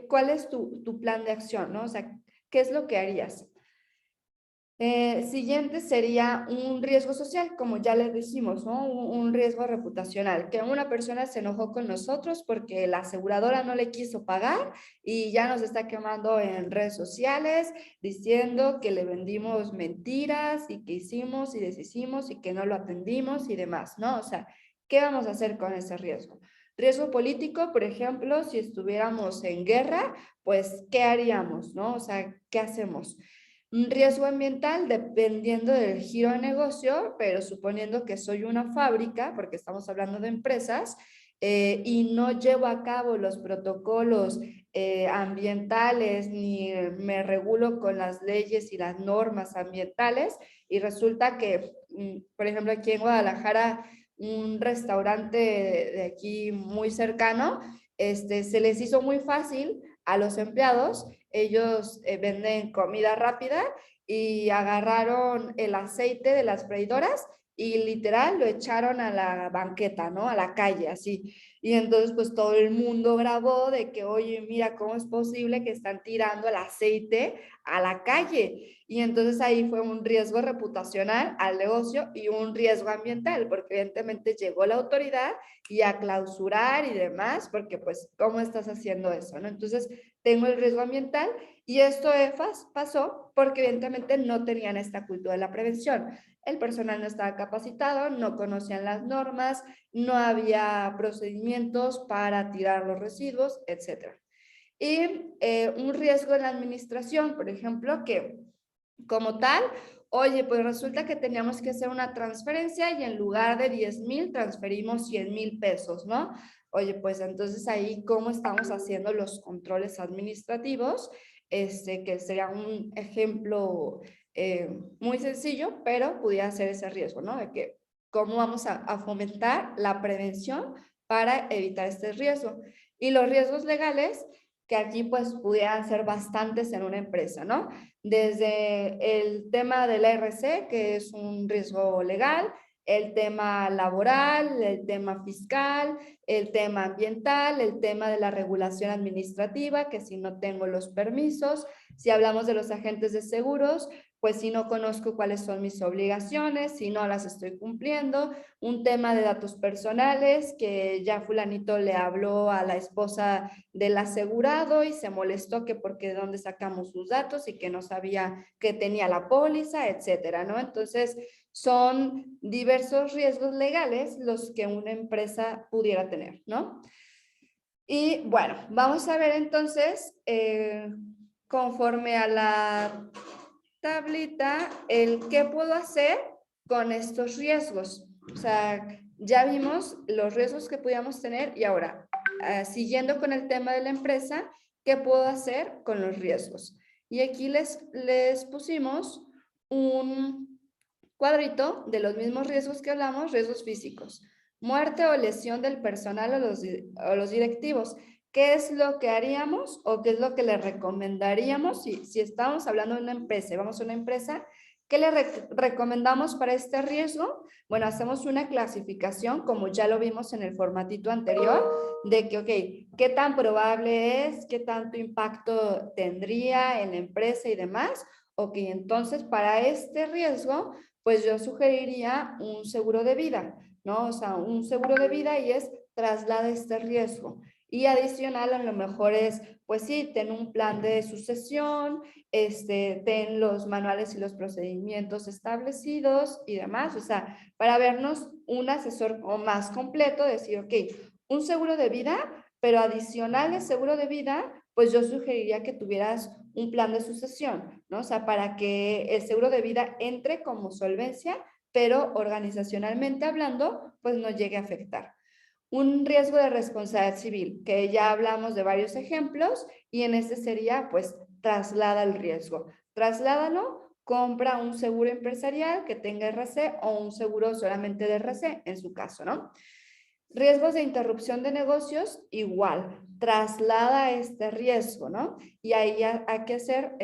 ¿cuál es tu plan de acción? ¿No? O sea, ¿qué es lo que harías? Siguiente sería un riesgo social, como ya les dijimos, ¿no? Un riesgo reputacional, que una persona se enojó con nosotros porque la aseguradora no le quiso pagar y ya nos está quemando en redes sociales diciendo que le vendimos mentiras y que hicimos y deshicimos y que no lo atendimos y demás, ¿no? O sea, ¿qué vamos a hacer con ese riesgo? Riesgo político, por ejemplo, si estuviéramos en guerra, pues, ¿qué haríamos, no? O sea, ¿qué hacemos? Un riesgo ambiental dependiendo del giro de negocio, pero suponiendo que soy una fábrica, porque estamos hablando de empresas, y no llevo a cabo los protocolos ambientales ni me regulo con las leyes y las normas ambientales, y resulta que, por ejemplo, aquí en Guadalajara, un restaurante de aquí muy cercano, se les hizo muy fácil a los empleados. Ellos venden comida rápida y agarraron el aceite de las freidoras y literal lo echaron a la banqueta, ¿no? A la calle, así. Y entonces pues todo el mundo grabó de que, oye, mira, ¿cómo es posible que están tirando el aceite a la calle? Y entonces ahí fue un riesgo reputacional al negocio y un riesgo ambiental, porque evidentemente llegó la autoridad y a clausurar y demás, porque pues, ¿cómo estás haciendo eso, no? Entonces, tengo el riesgo ambiental y esto pasó porque evidentemente no tenían esta cultura de la prevención. El personal no estaba capacitado, no conocían las normas, no había procedimientos para tirar los residuos, etc. Y un riesgo en la administración, por ejemplo, que como tal, oye, pues resulta que teníamos que hacer una transferencia y en lugar de 10,000 transferimos 100,000 pesos, ¿no? Oye, pues entonces ahí, ¿cómo estamos haciendo los controles administrativos? Que sería un ejemplo muy sencillo, pero pudiera ser ese riesgo, ¿no? De que cómo vamos a fomentar la prevención para evitar este riesgo. Y los riesgos legales, que aquí pues pudieran ser bastantes en una empresa, ¿no? Desde el tema del ARC, que es un riesgo legal, el tema laboral, el tema fiscal, el tema ambiental, el tema de la regulación administrativa, que si no tengo los permisos, si hablamos de los agentes de seguros, pues si no conozco cuáles son mis obligaciones, si no las estoy cumpliendo, un tema de datos personales, que ya fulanito le habló a la esposa del asegurado y se molestó que porque de dónde sacamos sus datos y que no sabía que tenía la póliza, etcétera, ¿no? Entonces, son diversos riesgos legales los que una empresa pudiera tener, ¿no? Y bueno, vamos a ver entonces, conforme a la tablita, el qué puedo hacer con estos riesgos. O sea, ya vimos los riesgos que podíamos tener y ahora, siguiendo con el tema de la empresa, ¿qué puedo hacer con los riesgos? Y aquí les pusimos un cuadrito de los mismos riesgos que hablamos, riesgos físicos. Muerte o lesión del personal o los directivos. ¿Qué es lo que haríamos o qué es lo que le recomendaríamos si estamos hablando de una empresa y vamos a una empresa? ¿Qué le recomendamos para este riesgo? Bueno, hacemos una clasificación, como ya lo vimos en el formatito anterior, de que, ok, ¿qué tan probable es? ¿Qué tanto impacto tendría en la empresa y demás? Ok, entonces para este riesgo, pues yo sugeriría un seguro de vida, ¿no? O sea, un seguro de vida y es traslada este riesgo. Y adicional, a lo mejor es, pues sí, ten un plan de sucesión, ten los manuales y los procedimientos establecidos y demás. O sea, para vernos un asesor o más completo, decir, ok, un seguro de vida, pero adicional al seguro de vida, pues yo sugeriría que tuvieras un plan de sucesión, ¿no? O sea, para que el seguro de vida entre como solvencia, pero organizacionalmente hablando, pues no llegue a afectar. Un riesgo de responsabilidad civil, que ya hablamos de varios ejemplos, y en este sería, pues, traslada el riesgo. Trasládalo, compra un seguro empresarial que tenga RC o un seguro solamente de RC, en su caso, ¿no? Riesgos de interrupción de negocios, igual, traslada este riesgo, ¿no? Y ahí hay que hacer,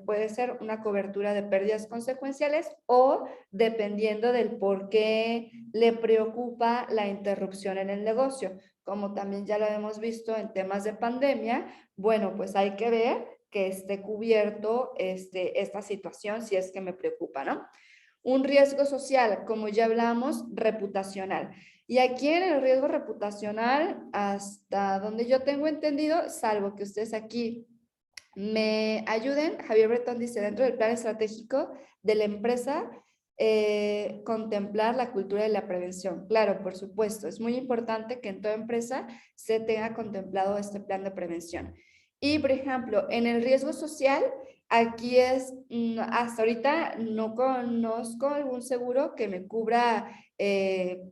puede ser una cobertura de pérdidas consecuenciales o dependiendo del por qué le preocupa la interrupción en el negocio. Como también ya lo hemos visto en temas de pandemia, bueno, pues hay que ver que esté cubierto esta situación si es que me preocupa, ¿no? Un riesgo social, como ya hablamos, reputacional. Y aquí en el riesgo reputacional, hasta donde yo tengo entendido, salvo que ustedes aquí me ayuden, Javier Bretón dice, dentro del plan estratégico de la empresa, contemplar la cultura de la prevención. Claro, por supuesto, es muy importante que en toda empresa se tenga contemplado este plan de prevención. Y, por ejemplo, en el riesgo social, aquí es, hasta ahorita no conozco algún seguro que me cubra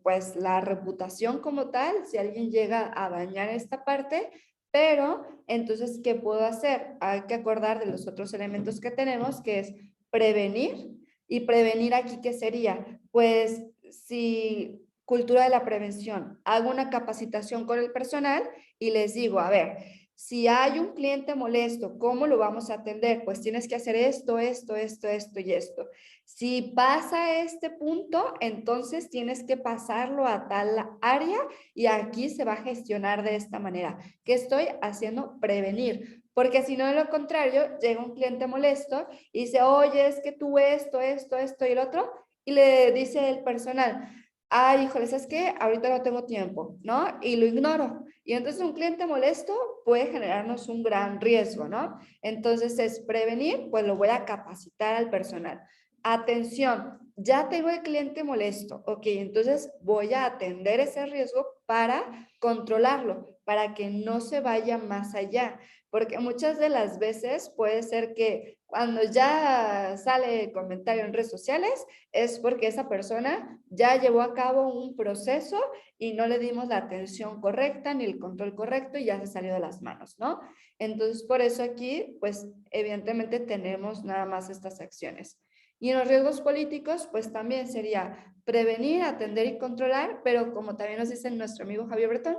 pues la reputación como tal, si alguien llega a dañar esta parte, pero entonces, ¿qué puedo hacer? Hay que acordar de los otros elementos que tenemos, que es prevenir. Y prevenir aquí, ¿qué sería? Pues si cultura de la prevención, hago una capacitación con el personal y les digo, a ver, si hay un cliente molesto, ¿cómo lo vamos a atender? Pues tienes que hacer esto, esto, esto, esto y esto. Si pasa este punto, entonces tienes que pasarlo a tal área y aquí se va a gestionar de esta manera. ¿Qué estoy haciendo? Prevenir. Porque si no, de lo contrario, llega un cliente molesto y dice, oye, es que tú esto, esto, esto y el otro, y le dice el personal, ay, híjole, ¿sabes qué? Ahorita no tengo tiempo, ¿no? Y lo ignoro. Y entonces un cliente molesto puede generarnos un gran riesgo, ¿no? Entonces es prevenir, pues lo voy a capacitar al personal. Atención, ya tengo el cliente molesto, ok, entonces voy a atender ese riesgo para controlarlo, para que no se vaya más allá, porque muchas de las veces puede ser que cuando ya sale el comentario en redes sociales es porque esa persona ya llevó a cabo un proceso y no le dimos la atención correcta ni el control correcto y ya se salió de las manos, ¿no? Entonces, por eso aquí, pues, evidentemente tenemos nada más estas acciones. Y en los riesgos políticos, pues también sería prevenir, atender y controlar, pero como también nos dice nuestro amigo Javier Bretón,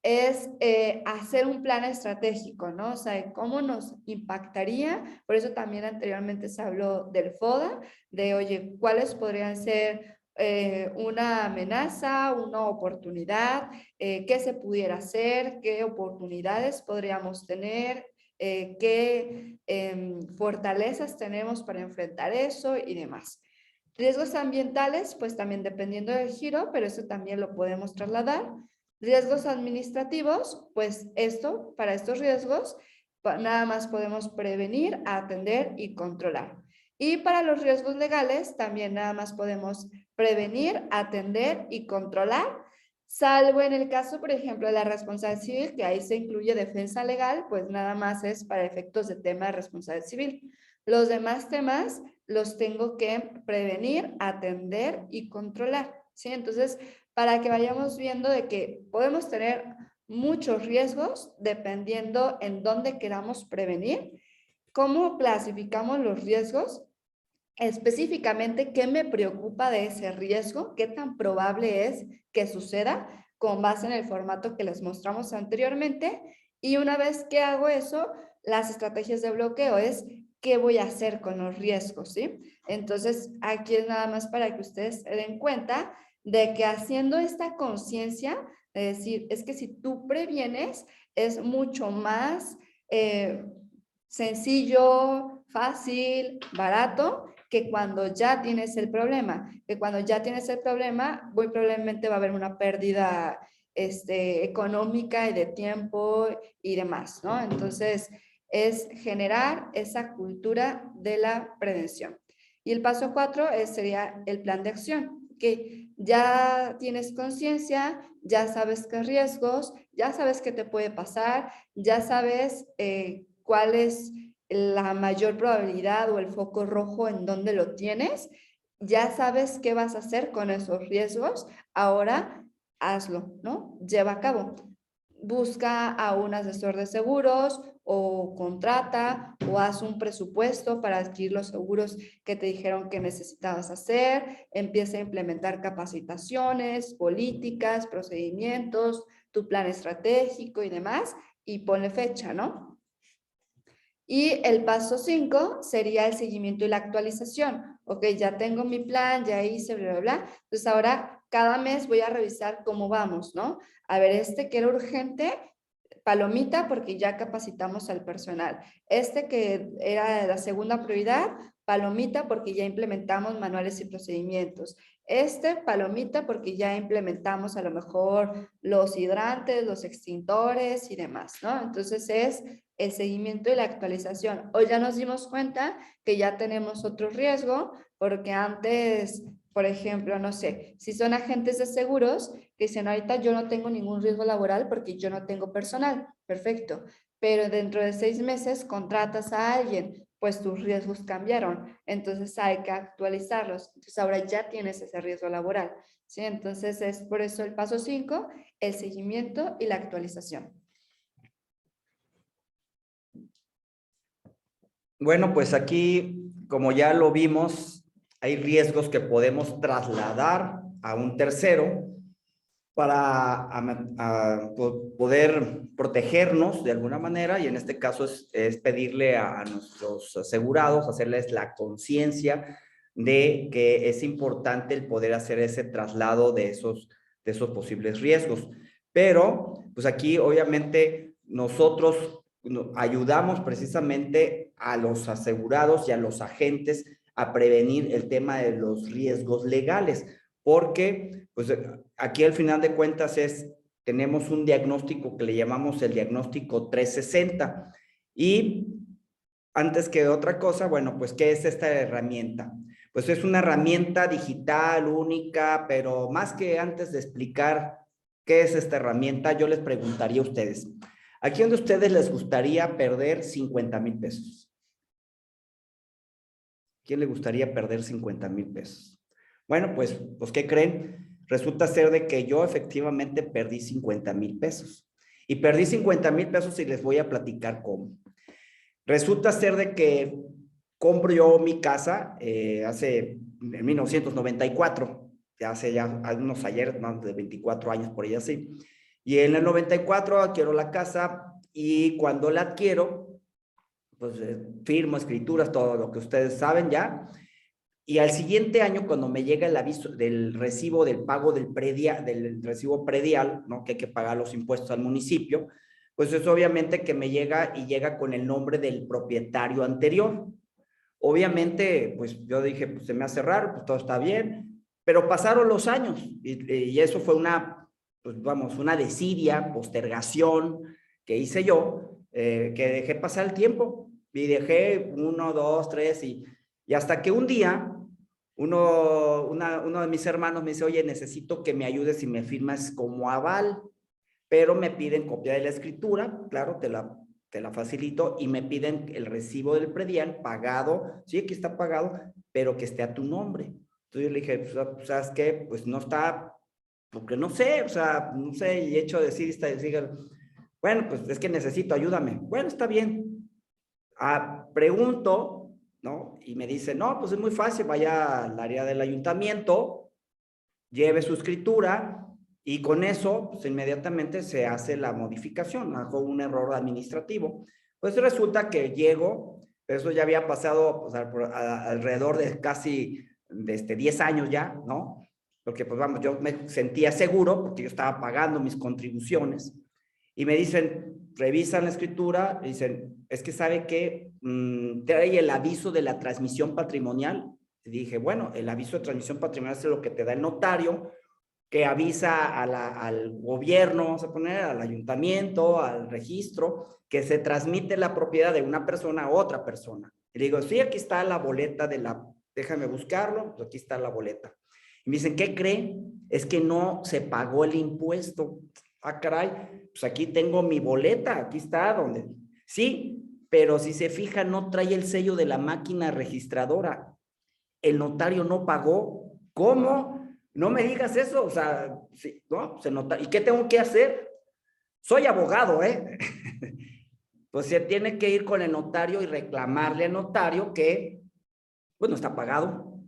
es hacer un plan estratégico, ¿no? O sea, cómo nos impactaría, por eso también anteriormente se habló del FODA, de, oye, ¿cuáles podrían ser una amenaza, una oportunidad, qué se pudiera hacer, qué oportunidades podríamos tener, qué fortalezas tenemos para enfrentar eso y demás. Riesgos ambientales, pues también dependiendo del giro, pero eso también lo podemos trasladar. Riesgos administrativos, pues para estos riesgos, nada más podemos prevenir, atender y controlar. Y para los riesgos legales, también nada más podemos prevenir, atender y controlar, salvo en el caso, por ejemplo, de la responsabilidad civil, que ahí se incluye defensa legal, pues nada más es para efectos de tema de responsabilidad civil. Los demás temas los tengo que prevenir, atender y controlar, ¿sí? Entonces, para que vayamos viendo de que podemos tener muchos riesgos dependiendo en dónde queramos prevenir, cómo clasificamos los riesgos, específicamente qué me preocupa de ese riesgo, qué tan probable es que suceda con base en el formato que les mostramos anteriormente. Y una vez que hago eso, las estrategias de bloqueo es qué voy a hacer con los riesgos, ¿sí? Entonces, aquí es nada más para que ustedes se den cuenta de que haciendo esta conciencia, es decir, es que si tú previenes, es mucho más sencillo, fácil, barato, que cuando ya tienes el problema. Que cuando ya tienes el problema, muy probablemente va a haber una pérdida económica y de tiempo y demás, ¿no? Entonces, es generar esa cultura de la prevención. Y el paso 4 sería el plan de acción, que ya tienes conciencia, ya sabes qué riesgos, ya sabes qué te puede pasar, ya sabes cuál es la mayor probabilidad o el foco rojo en donde lo tienes, ya sabes qué vas a hacer con esos riesgos, ahora hazlo, ¿no? Lleva a cabo. Busca a un asesor de seguros o contrata o haz un presupuesto para adquirir los seguros que te dijeron que necesitabas hacer, empieza a implementar capacitaciones, políticas, procedimientos, tu plan estratégico y demás, y ponle fecha, ¿no? Y el paso 5 sería el seguimiento y la actualización. Ok, ya tengo mi plan, ya hice, bla, bla, bla. Entonces ahora cada mes voy a revisar cómo vamos, ¿no? A ver, que era urgente, palomita porque ya capacitamos al personal. Que era de la segunda prioridad, palomita porque ya implementamos manuales y procedimientos. Palomita porque ya implementamos a lo mejor los hidrantes, los extintores y demás, ¿no? Entonces es el seguimiento y la actualización. Hoy ya nos dimos cuenta que ya tenemos otro riesgo porque antes, por ejemplo, no sé, si son agentes de seguros, que dicen ahorita yo no tengo ningún riesgo laboral porque yo no tengo personal, perfecto, pero dentro de 6 meses contratas a alguien, pues tus riesgos cambiaron, entonces hay que actualizarlos, entonces ahora ya tienes ese riesgo laboral, ¿sí? Entonces es por eso el paso 5, el seguimiento y la actualización. Bueno, pues aquí, como ya lo vimos, hay riesgos que podemos trasladar a un tercero para poder protegernos de alguna manera, y en este caso es pedirle a nuestros asegurados, hacerles la conciencia de que es importante el poder hacer ese traslado de esos posibles riesgos. Pero, pues aquí obviamente nosotros ayudamos precisamente a los asegurados y a los agentes a prevenir el tema de los riesgos legales, porque pues aquí al final de cuentas tenemos un diagnóstico que le llamamos el diagnóstico 360 y antes que otra cosa, bueno, pues ¿qué es esta herramienta? Pues es una herramienta digital única, pero más que antes de explicar qué es esta herramienta, yo les preguntaría a ustedes, ¿a quién de ustedes les gustaría perder 50,000 pesos? ¿Quién le gustaría perder 50,000 pesos? Bueno, pues, ¿qué creen? Resulta ser de que yo efectivamente perdí 50,000 pesos. Y perdí 50,000 pesos y les voy a platicar cómo. Resulta ser de que compro yo mi casa en 1994, hace ya unos ayer, más de 24 años por ahí así. Y en el 94 adquiero la casa y cuando la adquiero, pues firmo, escrituras, todo lo que ustedes saben ya. Y al siguiente año, cuando me llega el aviso del recibo del pago del predial, del recibo predial, ¿no? Que hay que pagar los impuestos al municipio, pues es obviamente que me llega y llega con el nombre del propietario anterior. Obviamente, pues yo dije, pues se me hace raro, pues todo está bien, pero pasaron los años y eso fue una, pues vamos, una desidia, postergación que hice yo, que dejé pasar el tiempo y dejé 1, 2, 3 y hasta que un día uno de mis hermanos me dice, oye, necesito que me ayudes y me firmas como aval, pero me piden copia de la escritura, claro, te la facilito, y me piden el recibo del predial pagado, sí, aquí está pagado, pero que esté a tu nombre. Entonces yo le dije, pues, ¿sabes qué? Pues no está, porque no sé, o sea, no sé, y hecho de decir, bueno, pues es que necesito, ayúdame. Bueno, está bien. Pregunto, ¿no? Y me dice, no, pues es muy fácil, vaya al área del ayuntamiento, lleve su escritura, y con eso, pues inmediatamente se hace la modificación, hago un error administrativo. Pues resulta que llego, pero eso ya había pasado pues, alrededor de casi 10 años ya, ¿no? Porque pues vamos, yo me sentía seguro porque yo estaba pagando mis contribuciones y me dicen, revisan la escritura, y dicen, es que sabe que trae el aviso de la transmisión patrimonial. Y dije, bueno, el aviso de transmisión patrimonial es lo que te da el notario, que avisa al gobierno, vamos a poner, al ayuntamiento, al registro, que se transmite la propiedad de una persona a otra persona. Y le digo, sí, aquí está la boleta déjame buscarlo, pues aquí está la boleta. Y me dicen, ¿qué creen? Es que no se pagó el impuesto. Ah, caray, pues aquí tengo mi boleta, aquí está donde. Sí, pero si se fija, no trae el sello de la máquina registradora. El notario no pagó. ¿Cómo? No me digas eso, o sea, sí, ¿no? Se nota. ¿Y qué tengo que hacer? Soy abogado, ¿eh? Pues se tiene que ir con el notario y reclamarle al notario que, pues no está pagado.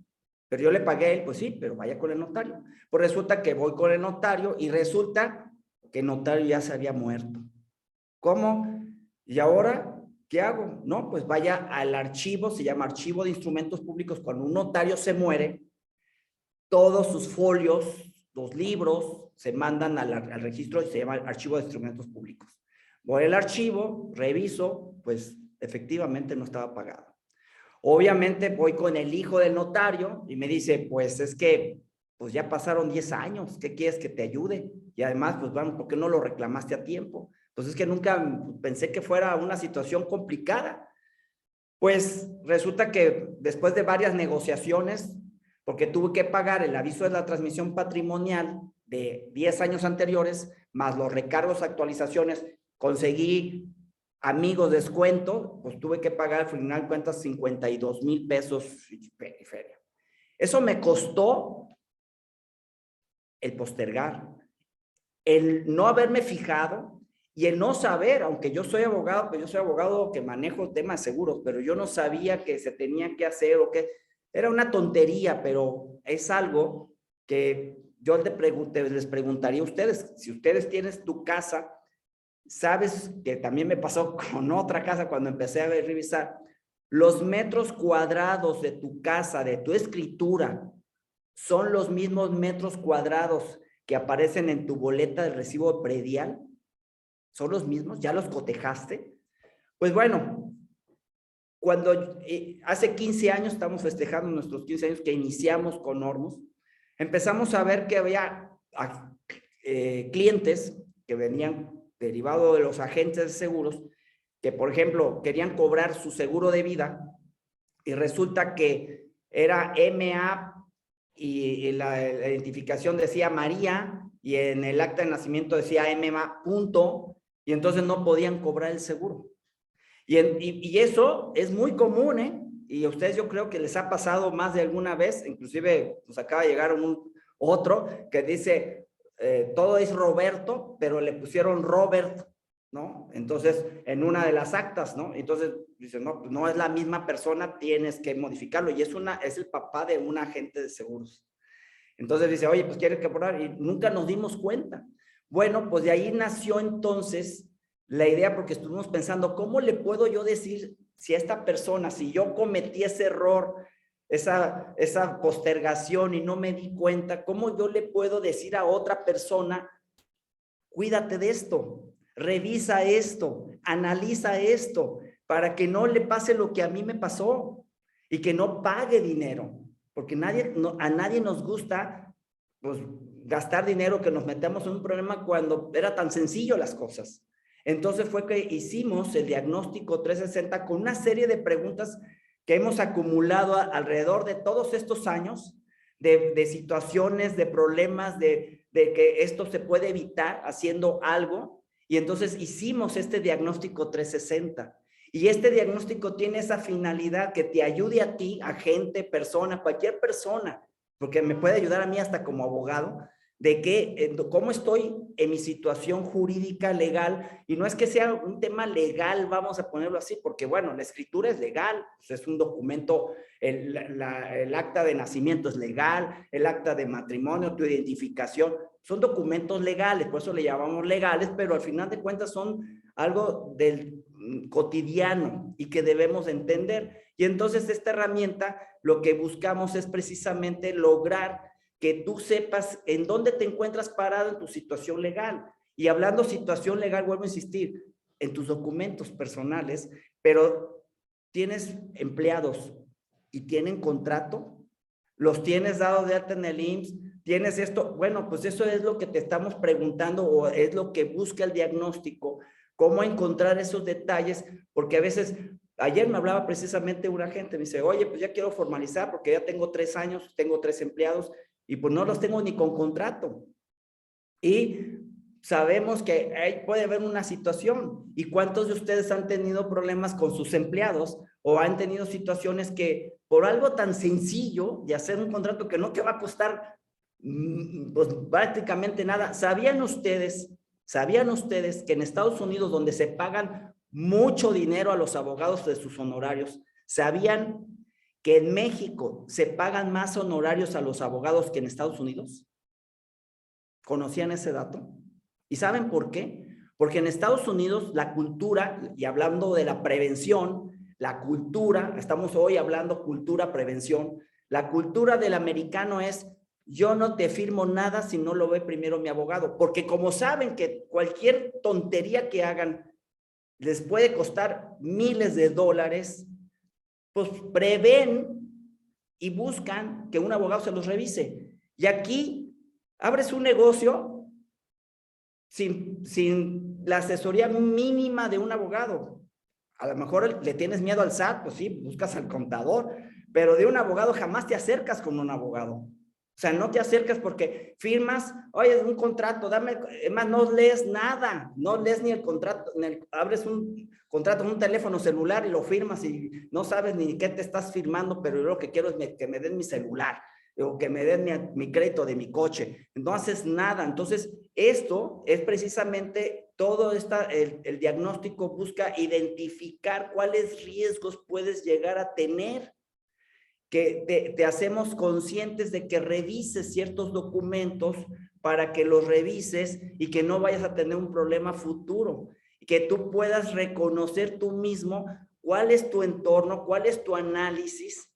Pero yo le pagué a él, pues sí, pero vaya con el notario. Pues resulta que voy con el notario y resulta que el notario ya se había muerto. ¿Cómo? ¿Y ahora qué hago? No, pues vaya al archivo, se llama Archivo de Instrumentos Públicos. Cuando un notario se muere, todos sus folios, los libros, se mandan al registro y se llama Archivo de Instrumentos Públicos. Voy al archivo, reviso, pues efectivamente no estaba pagado. Obviamente voy con el hijo del notario y me dice, pues es que pues ya pasaron 10 años, ¿qué quieres que te ayude? Y además, pues vamos, ¿por qué no lo reclamaste a tiempo? Pues es que nunca pensé que fuera una situación complicada. Pues resulta que después de varias negociaciones, porque tuve que pagar el aviso de la transmisión patrimonial de 10 años anteriores, más los recargos, actualizaciones, conseguí amigos descuento, pues tuve que pagar al final de cuentas 52,000 pesos y feria. Eso me costó el postergar, el no haberme fijado y el no saber, aunque yo soy abogado, pues yo soy abogado que manejo temas seguros, pero yo no sabía que se tenía que hacer o que era una tontería, pero es algo que yo les preguntaría a ustedes, si ustedes tienen tu casa, sabes que también me pasó con otra casa cuando empecé a revisar, los metros cuadrados de tu casa, de tu escritura, son los mismos metros cuadrados que aparecen en tu boleta de recibo predial, son los mismos, ya los cotejaste. Pues bueno, cuando hace 15 años, estamos festejando nuestros 15 años que iniciamos con Hormuz, empezamos a ver que había clientes que venían derivado de los agentes de seguros, que por ejemplo querían cobrar su seguro de vida y resulta que era MA y la identificación decía María y en el acta de nacimiento decía MMA punto y entonces no podían cobrar el seguro. Y eso es muy común, ¿eh? Y a ustedes yo creo que les ha pasado más de alguna vez, inclusive nos acaba de llegar otro que dice, todo es Roberto, pero le pusieron Robert, ¿no? Entonces, en una de las actas, ¿no? Entonces, dice, no, no es la misma persona, tienes que modificarlo. Y es el papá de un agente de seguros. Entonces dice, oye, pues ¿quieres que poner? Y nunca nos dimos cuenta. Bueno, pues de ahí nació entonces la idea, porque estuvimos pensando, ¿cómo le puedo yo decir si a esta persona, si yo cometí ese error esa postergación y no me di cuenta, ¿cómo yo le puedo decir a otra persona, cuídate de esto, revisa esto, analiza esto, para que no le pase lo que a mí me pasó y que no pague dinero? Porque a nadie nos gusta, pues, gastar dinero, que nos metamos en un problema cuando era tan sencillo las cosas. Entonces fue que hicimos el diagnóstico 360 con una serie de preguntas que hemos acumulado alrededor de todos estos años, de situaciones, de problemas, de que esto se puede evitar haciendo algo. Y entonces hicimos este diagnóstico 360. Y este diagnóstico tiene esa finalidad, que te ayude a ti, a gente, persona, cualquier persona, porque me puede ayudar a mí hasta como abogado, de que cómo estoy en mi situación jurídica, legal, y no es que sea un tema legal, vamos a ponerlo así, porque bueno, la escritura es legal, pues es un documento, el acta de nacimiento es legal, el acta de matrimonio, tu identificación, son documentos legales, por eso le llamamos legales, pero al final de cuentas son algo del cotidiano y que debemos entender. Y entonces esta herramienta, lo que buscamos es precisamente lograr que tú sepas en dónde te encuentras parado en tu situación legal. Y hablando situación legal, vuelvo a insistir, en tus documentos personales, pero tienes empleados y tienen contrato, los tienes dado de alta en el IMSS, tienes esto, bueno, pues eso es lo que te estamos preguntando, o es lo que busca el diagnóstico, cómo encontrar esos detalles, porque a veces, ayer me hablaba precisamente un agente, me dice, oye, pues ya quiero formalizar porque ya tengo 3 años, tengo 3 empleados, y pues no los tengo ni con contrato. Y sabemos que ahí puede haber una situación. ¿Y cuántos de ustedes han tenido problemas con sus empleados o han tenido situaciones que por algo tan sencillo de hacer un contrato que no te va a costar pues prácticamente nada? ¿Sabían ustedes que en Estados Unidos, donde se pagan mucho dinero a los abogados de sus honorarios, sabían que en México se pagan más honorarios a los abogados que en Estados Unidos? ¿Conocían ese dato? ¿Y saben por qué? Porque en Estados Unidos la cultura, y hablando de la prevención, la cultura, estamos hoy hablando cultura, prevención, la cultura del americano es, yo no te firmo nada si no lo ve primero mi abogado, porque como saben que cualquier tontería que hagan les puede costar miles de dólares, pues prevén y buscan que un abogado se los revise. Y aquí abres un negocio sin la asesoría mínima de un abogado. A lo mejor le tienes miedo al SAT, pues sí, buscas al contador, pero de un abogado jamás te acercas con un abogado. O sea, no te acercas porque firmas, oye, es un contrato, dame, además no lees nada, no lees ni el contrato, abres un contrato en un teléfono celular y lo firmas y no sabes ni qué te estás firmando, pero yo lo que quiero es que me den mi celular o que me den mi crédito de mi coche. No haces nada. Entonces, esto es precisamente todo el diagnóstico busca identificar cuáles riesgos puedes llegar a tener, que te hacemos conscientes de que revises ciertos documentos para que los revises y que no vayas a tener un problema futuro, y que tú puedas reconocer tú mismo cuál es tu entorno, cuál es tu análisis,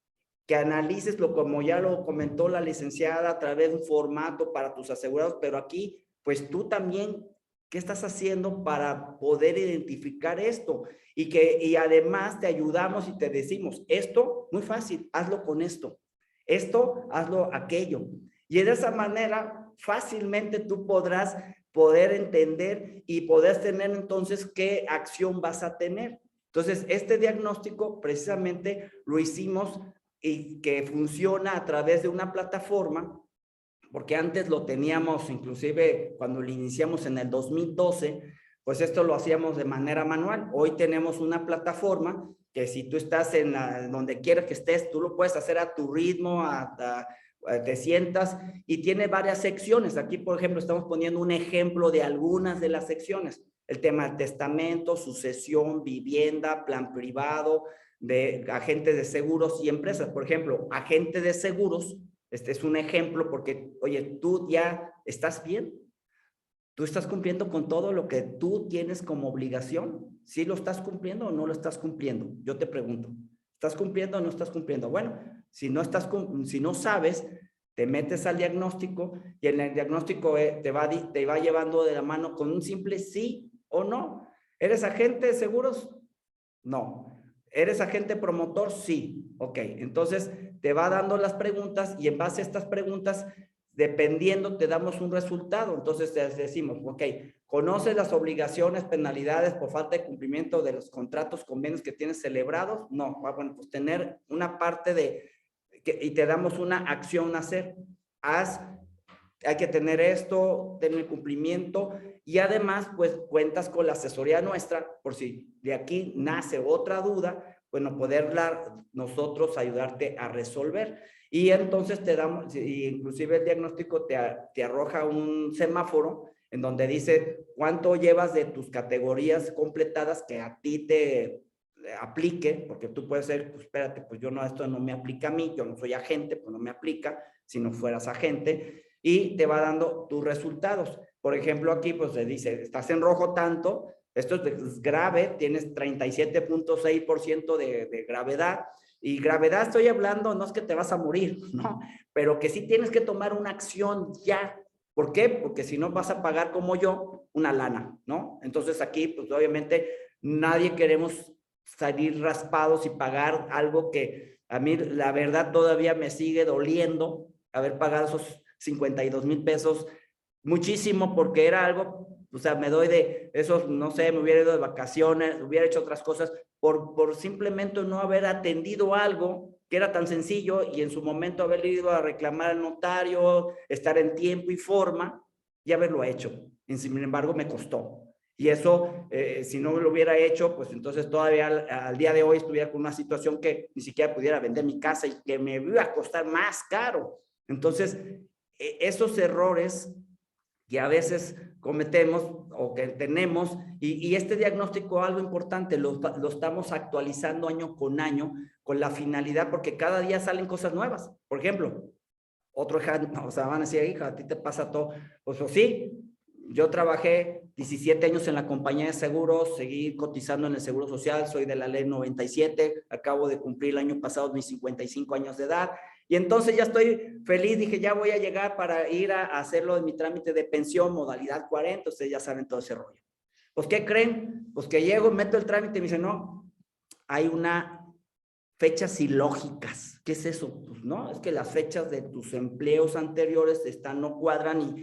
que analices como ya lo comentó la licenciada, a través de un formato para tus asegurados, pero aquí, pues tú también, ¿qué estás haciendo para poder identificar esto? Y además te ayudamos y te decimos, esto, muy fácil, hazlo con esto, hazlo aquello. Y de esa manera, fácilmente tú podrás poder entender y poder tener entonces qué acción vas a tener. Entonces, este diagnóstico precisamente lo hicimos y que funciona a través de una plataforma, porque antes lo teníamos, inclusive cuando lo iniciamos en el 2012, pues esto lo hacíamos de manera manual. Hoy tenemos una plataforma que si tú estás donde quieras que estés, tú lo puedes hacer a tu ritmo, te sientas, y tiene varias secciones. Aquí, por ejemplo, estamos poniendo un ejemplo de algunas de las secciones. El tema del testamento, sucesión, vivienda, plan privado, de agentes de seguros y empresas. Por ejemplo, agente de seguros, este es un ejemplo porque, oye, tú ya estás bien, tú estás cumpliendo con todo lo que tú tienes como obligación. ¿Sí lo estás cumpliendo o no lo estás cumpliendo? Yo te pregunto, ¿Estás cumpliendo o no estás cumpliendo? Bueno, si no sabes, te metes al diagnóstico y en el diagnóstico te va llevando de la mano con un simple sí o no. ¿Eres agente de seguros? No. ¿Eres agente promotor? Sí. Ok, entonces te va dando las preguntas y en base a estas preguntas, dependiendo, te damos un resultado. Entonces te decimos, ok, ¿conoces las obligaciones, penalidades por falta de cumplimiento de los contratos, convenios que tienes celebrados? No. Bueno, pues tener una parte y te damos una acción a hacer. Hay que tener esto, tener cumplimiento y además, pues cuentas con la asesoría nuestra por si de aquí nace otra duda, bueno, poderla nosotros ayudarte a resolver. Y entonces te damos, inclusive el diagnóstico te arroja un semáforo en donde dice cuánto llevas de tus categorías completadas que a ti te aplique, porque tú puedes ser, pues espérate, pues esto no me aplica a mí, yo no soy agente, pues no me aplica, si no fueras agente, y te va dando tus resultados. Por ejemplo, aquí pues se dice, estás en rojo tanto, esto es grave, tienes 37.6% de gravedad, y gravedad estoy hablando, no es que te vas a morir, no, pero que sí tienes que tomar una acción ya. ¿Por qué? Porque si no vas a pagar como yo una lana, ¿no? Entonces aquí pues obviamente nadie queremos salir raspados y pagar algo que a mí la verdad todavía me sigue doliendo haber pagado esos 52,000 pesos, muchísimo, porque era algo, o sea, me doy de esos, no sé, me hubiera ido de vacaciones, hubiera hecho otras cosas, por simplemente no haber atendido algo que era tan sencillo y en su momento haber ido a reclamar al notario, estar en tiempo y forma y haberlo hecho. Y sin embargo, me costó. Y eso, si no lo hubiera hecho, pues entonces todavía al día de hoy estuviera con una situación que ni siquiera pudiera vender mi casa y que me iba a costar más caro. Entonces, esos errores que a veces cometemos o que tenemos, y este diagnóstico, algo importante, lo estamos actualizando año con año con la finalidad, porque cada día salen cosas nuevas. Por ejemplo, otro ejemplo, o sea, van a decir, hija, a ti te pasa todo. Pues sí, yo trabajé 17 años en la compañía de seguros, seguí cotizando en el Seguro Social, soy de la ley 97, acabo de cumplir el año pasado mis 55 años de edad, y entonces ya estoy feliz, dije, ya voy a llegar para ir a hacerlo de mi trámite de pensión, modalidad 40, ustedes ya saben todo ese rollo. Pues, ¿qué creen? Pues que llego, meto el trámite y me dicen, no, hay una fechas ilógicas. ¿Qué es eso? Pues no, es que las fechas de tus empleos anteriores no cuadran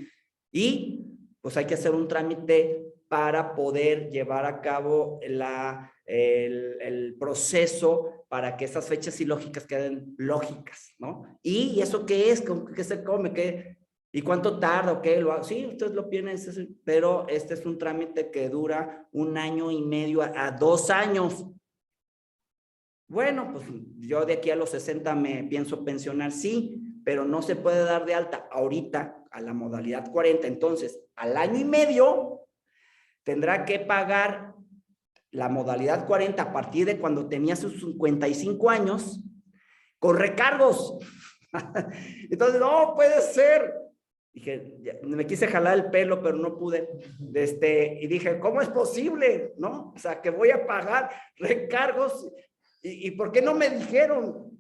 y pues hay que hacer un trámite para poder llevar a cabo el proceso para que esas fechas ilógicas queden lógicas, ¿no? ¿Y eso qué es? ¿Qué se come? ¿Y cuánto tarda? ¿O qué? Sí, ustedes lo piensan, pero este es un trámite que dura 1 año y medio a 2 años. Bueno, pues yo de aquí a los 60 me pienso pensionar, sí, pero no se puede dar de alta ahorita a la modalidad 40. Entonces, al año y medio tendrá que pagar la modalidad 40 a partir de cuando tenía sus 55 años con recargos. Entonces, no puede ser. Dije, me quise jalar el pelo, pero no pude. Y dije, ¿cómo es posible? ¿No? O sea, que voy a pagar recargos. ¿Y por qué no me dijeron?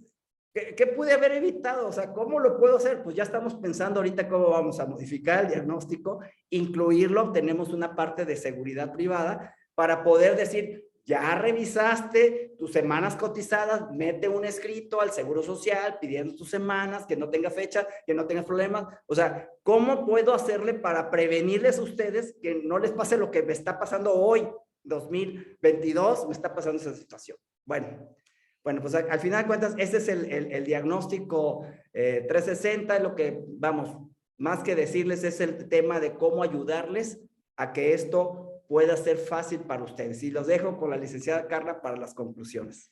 ¿Qué pude haber evitado? O sea, ¿cómo lo puedo hacer? Pues ya estamos pensando ahorita cómo vamos a modificar el diagnóstico, incluirlo, tenemos una parte de seguridad privada para poder decir, ya revisaste tus semanas cotizadas, mete un escrito al Seguro Social pidiendo tus semanas, que no tenga fecha, que no tenga problemas. O sea, ¿cómo puedo hacerle para prevenirles a ustedes que no les pase lo que me está pasando hoy, 2022, me está pasando esa situación? Bueno, pues al final de cuentas, este es el diagnóstico 360, es lo que, vamos, más que decirles es el tema de cómo ayudarles a que esto pueda ser fácil para ustedes. Y los dejo con la licenciada Carla para las conclusiones.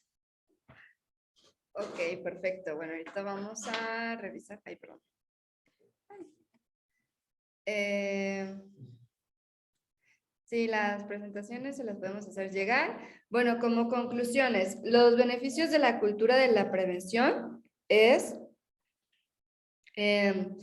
Ok, perfecto. Bueno, ahorita vamos a revisar. Ay, perdón. Sí, las presentaciones se las podemos hacer llegar. Bueno, como conclusiones, los beneficios de la cultura de la prevención es que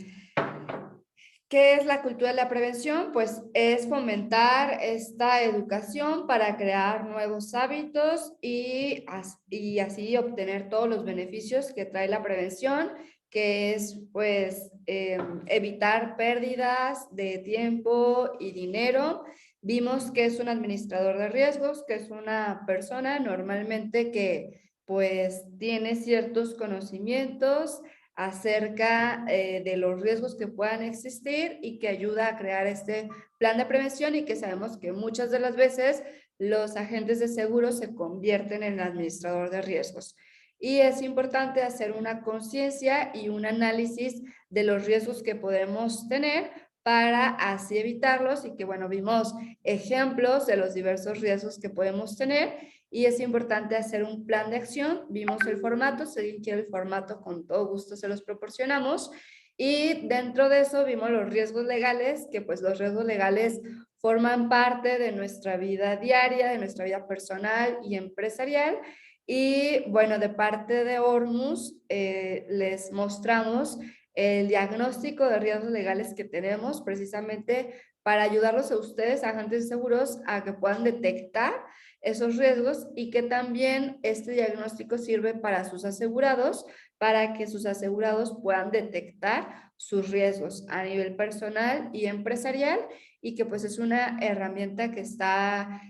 ¿Qué es la cultura de la prevención? Pues es fomentar esta educación para crear nuevos hábitos y así obtener todos los beneficios que trae la prevención, que es pues evitar pérdidas de tiempo y dinero. Vimos que es un administrador de riesgos, que es una persona normalmente que pues tiene ciertos conocimientos acerca de los riesgos que puedan existir y que ayuda a crear este plan de prevención, y que sabemos que muchas de las veces los agentes de seguros se convierten en administrador de riesgos. Y es importante hacer una conciencia y un análisis de los riesgos que podemos tener para así evitarlos, y que, bueno, vimos ejemplos de los diversos riesgos que podemos tener. Y es importante hacer un plan de acción. Vimos el formato, si alguien quiere el formato, con todo gusto se los proporcionamos. Y dentro de eso vimos los riesgos legales, que pues los riesgos legales forman parte de nuestra vida diaria, de nuestra vida personal y empresarial. Y bueno, de parte de Hormus, les mostramos el diagnóstico de riesgos legales que tenemos, precisamente para ayudarlos a ustedes, agentes de seguros, a que puedan detectar esos riesgos, y que también este diagnóstico sirve para sus asegurados, para que sus asegurados puedan detectar sus riesgos a nivel personal y empresarial, y que pues es una herramienta que está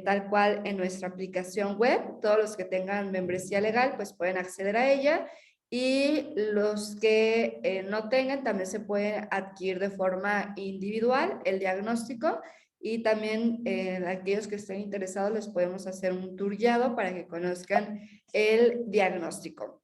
tal cual en nuestra aplicación web. Todos los que tengan membresía legal pues pueden acceder a ella, y los que no tengan también se pueden adquirir de forma individual el diagnóstico. Y también aquellos que estén interesados les podemos hacer un tour guiado para que conozcan el diagnóstico.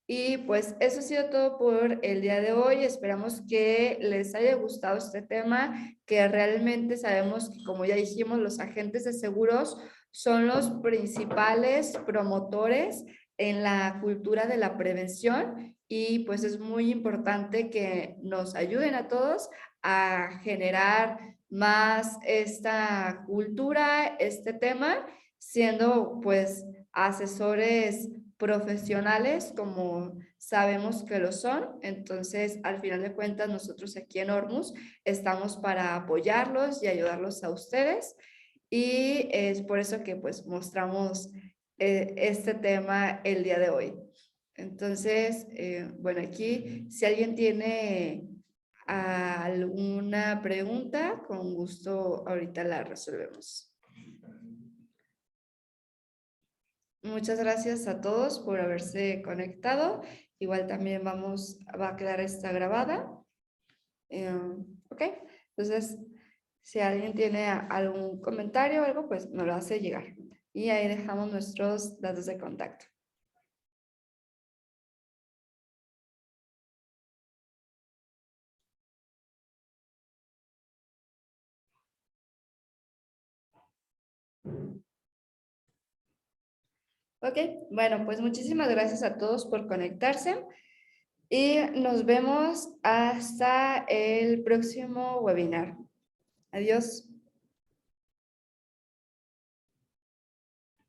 Y pues eso ha sido todo por el día de hoy. Esperamos que les haya gustado este tema, que realmente sabemos que, como ya dijimos, los agentes de seguros son los principales promotores en la cultura de la prevención, y pues es muy importante que nos ayuden a todos a generar más esta cultura, este tema, siendo pues asesores profesionales como sabemos que lo son. Entonces, al final de cuentas, nosotros aquí en Hormus estamos para apoyarlos y ayudarlos a ustedes, y es por eso que pues mostramos este tema el día de hoy. Entonces, bueno, aquí si alguien tiene alguna pregunta, con gusto ahorita la resolvemos. Muchas gracias a todos por haberse conectado. Igual también va a quedar esta grabada. Ok, entonces si alguien tiene algún comentario o algo, pues nos lo hace llegar. Y ahí dejamos nuestros datos de contacto. Ok, bueno, pues muchísimas gracias a todos por conectarse, y nos vemos hasta el próximo webinar. Adiós.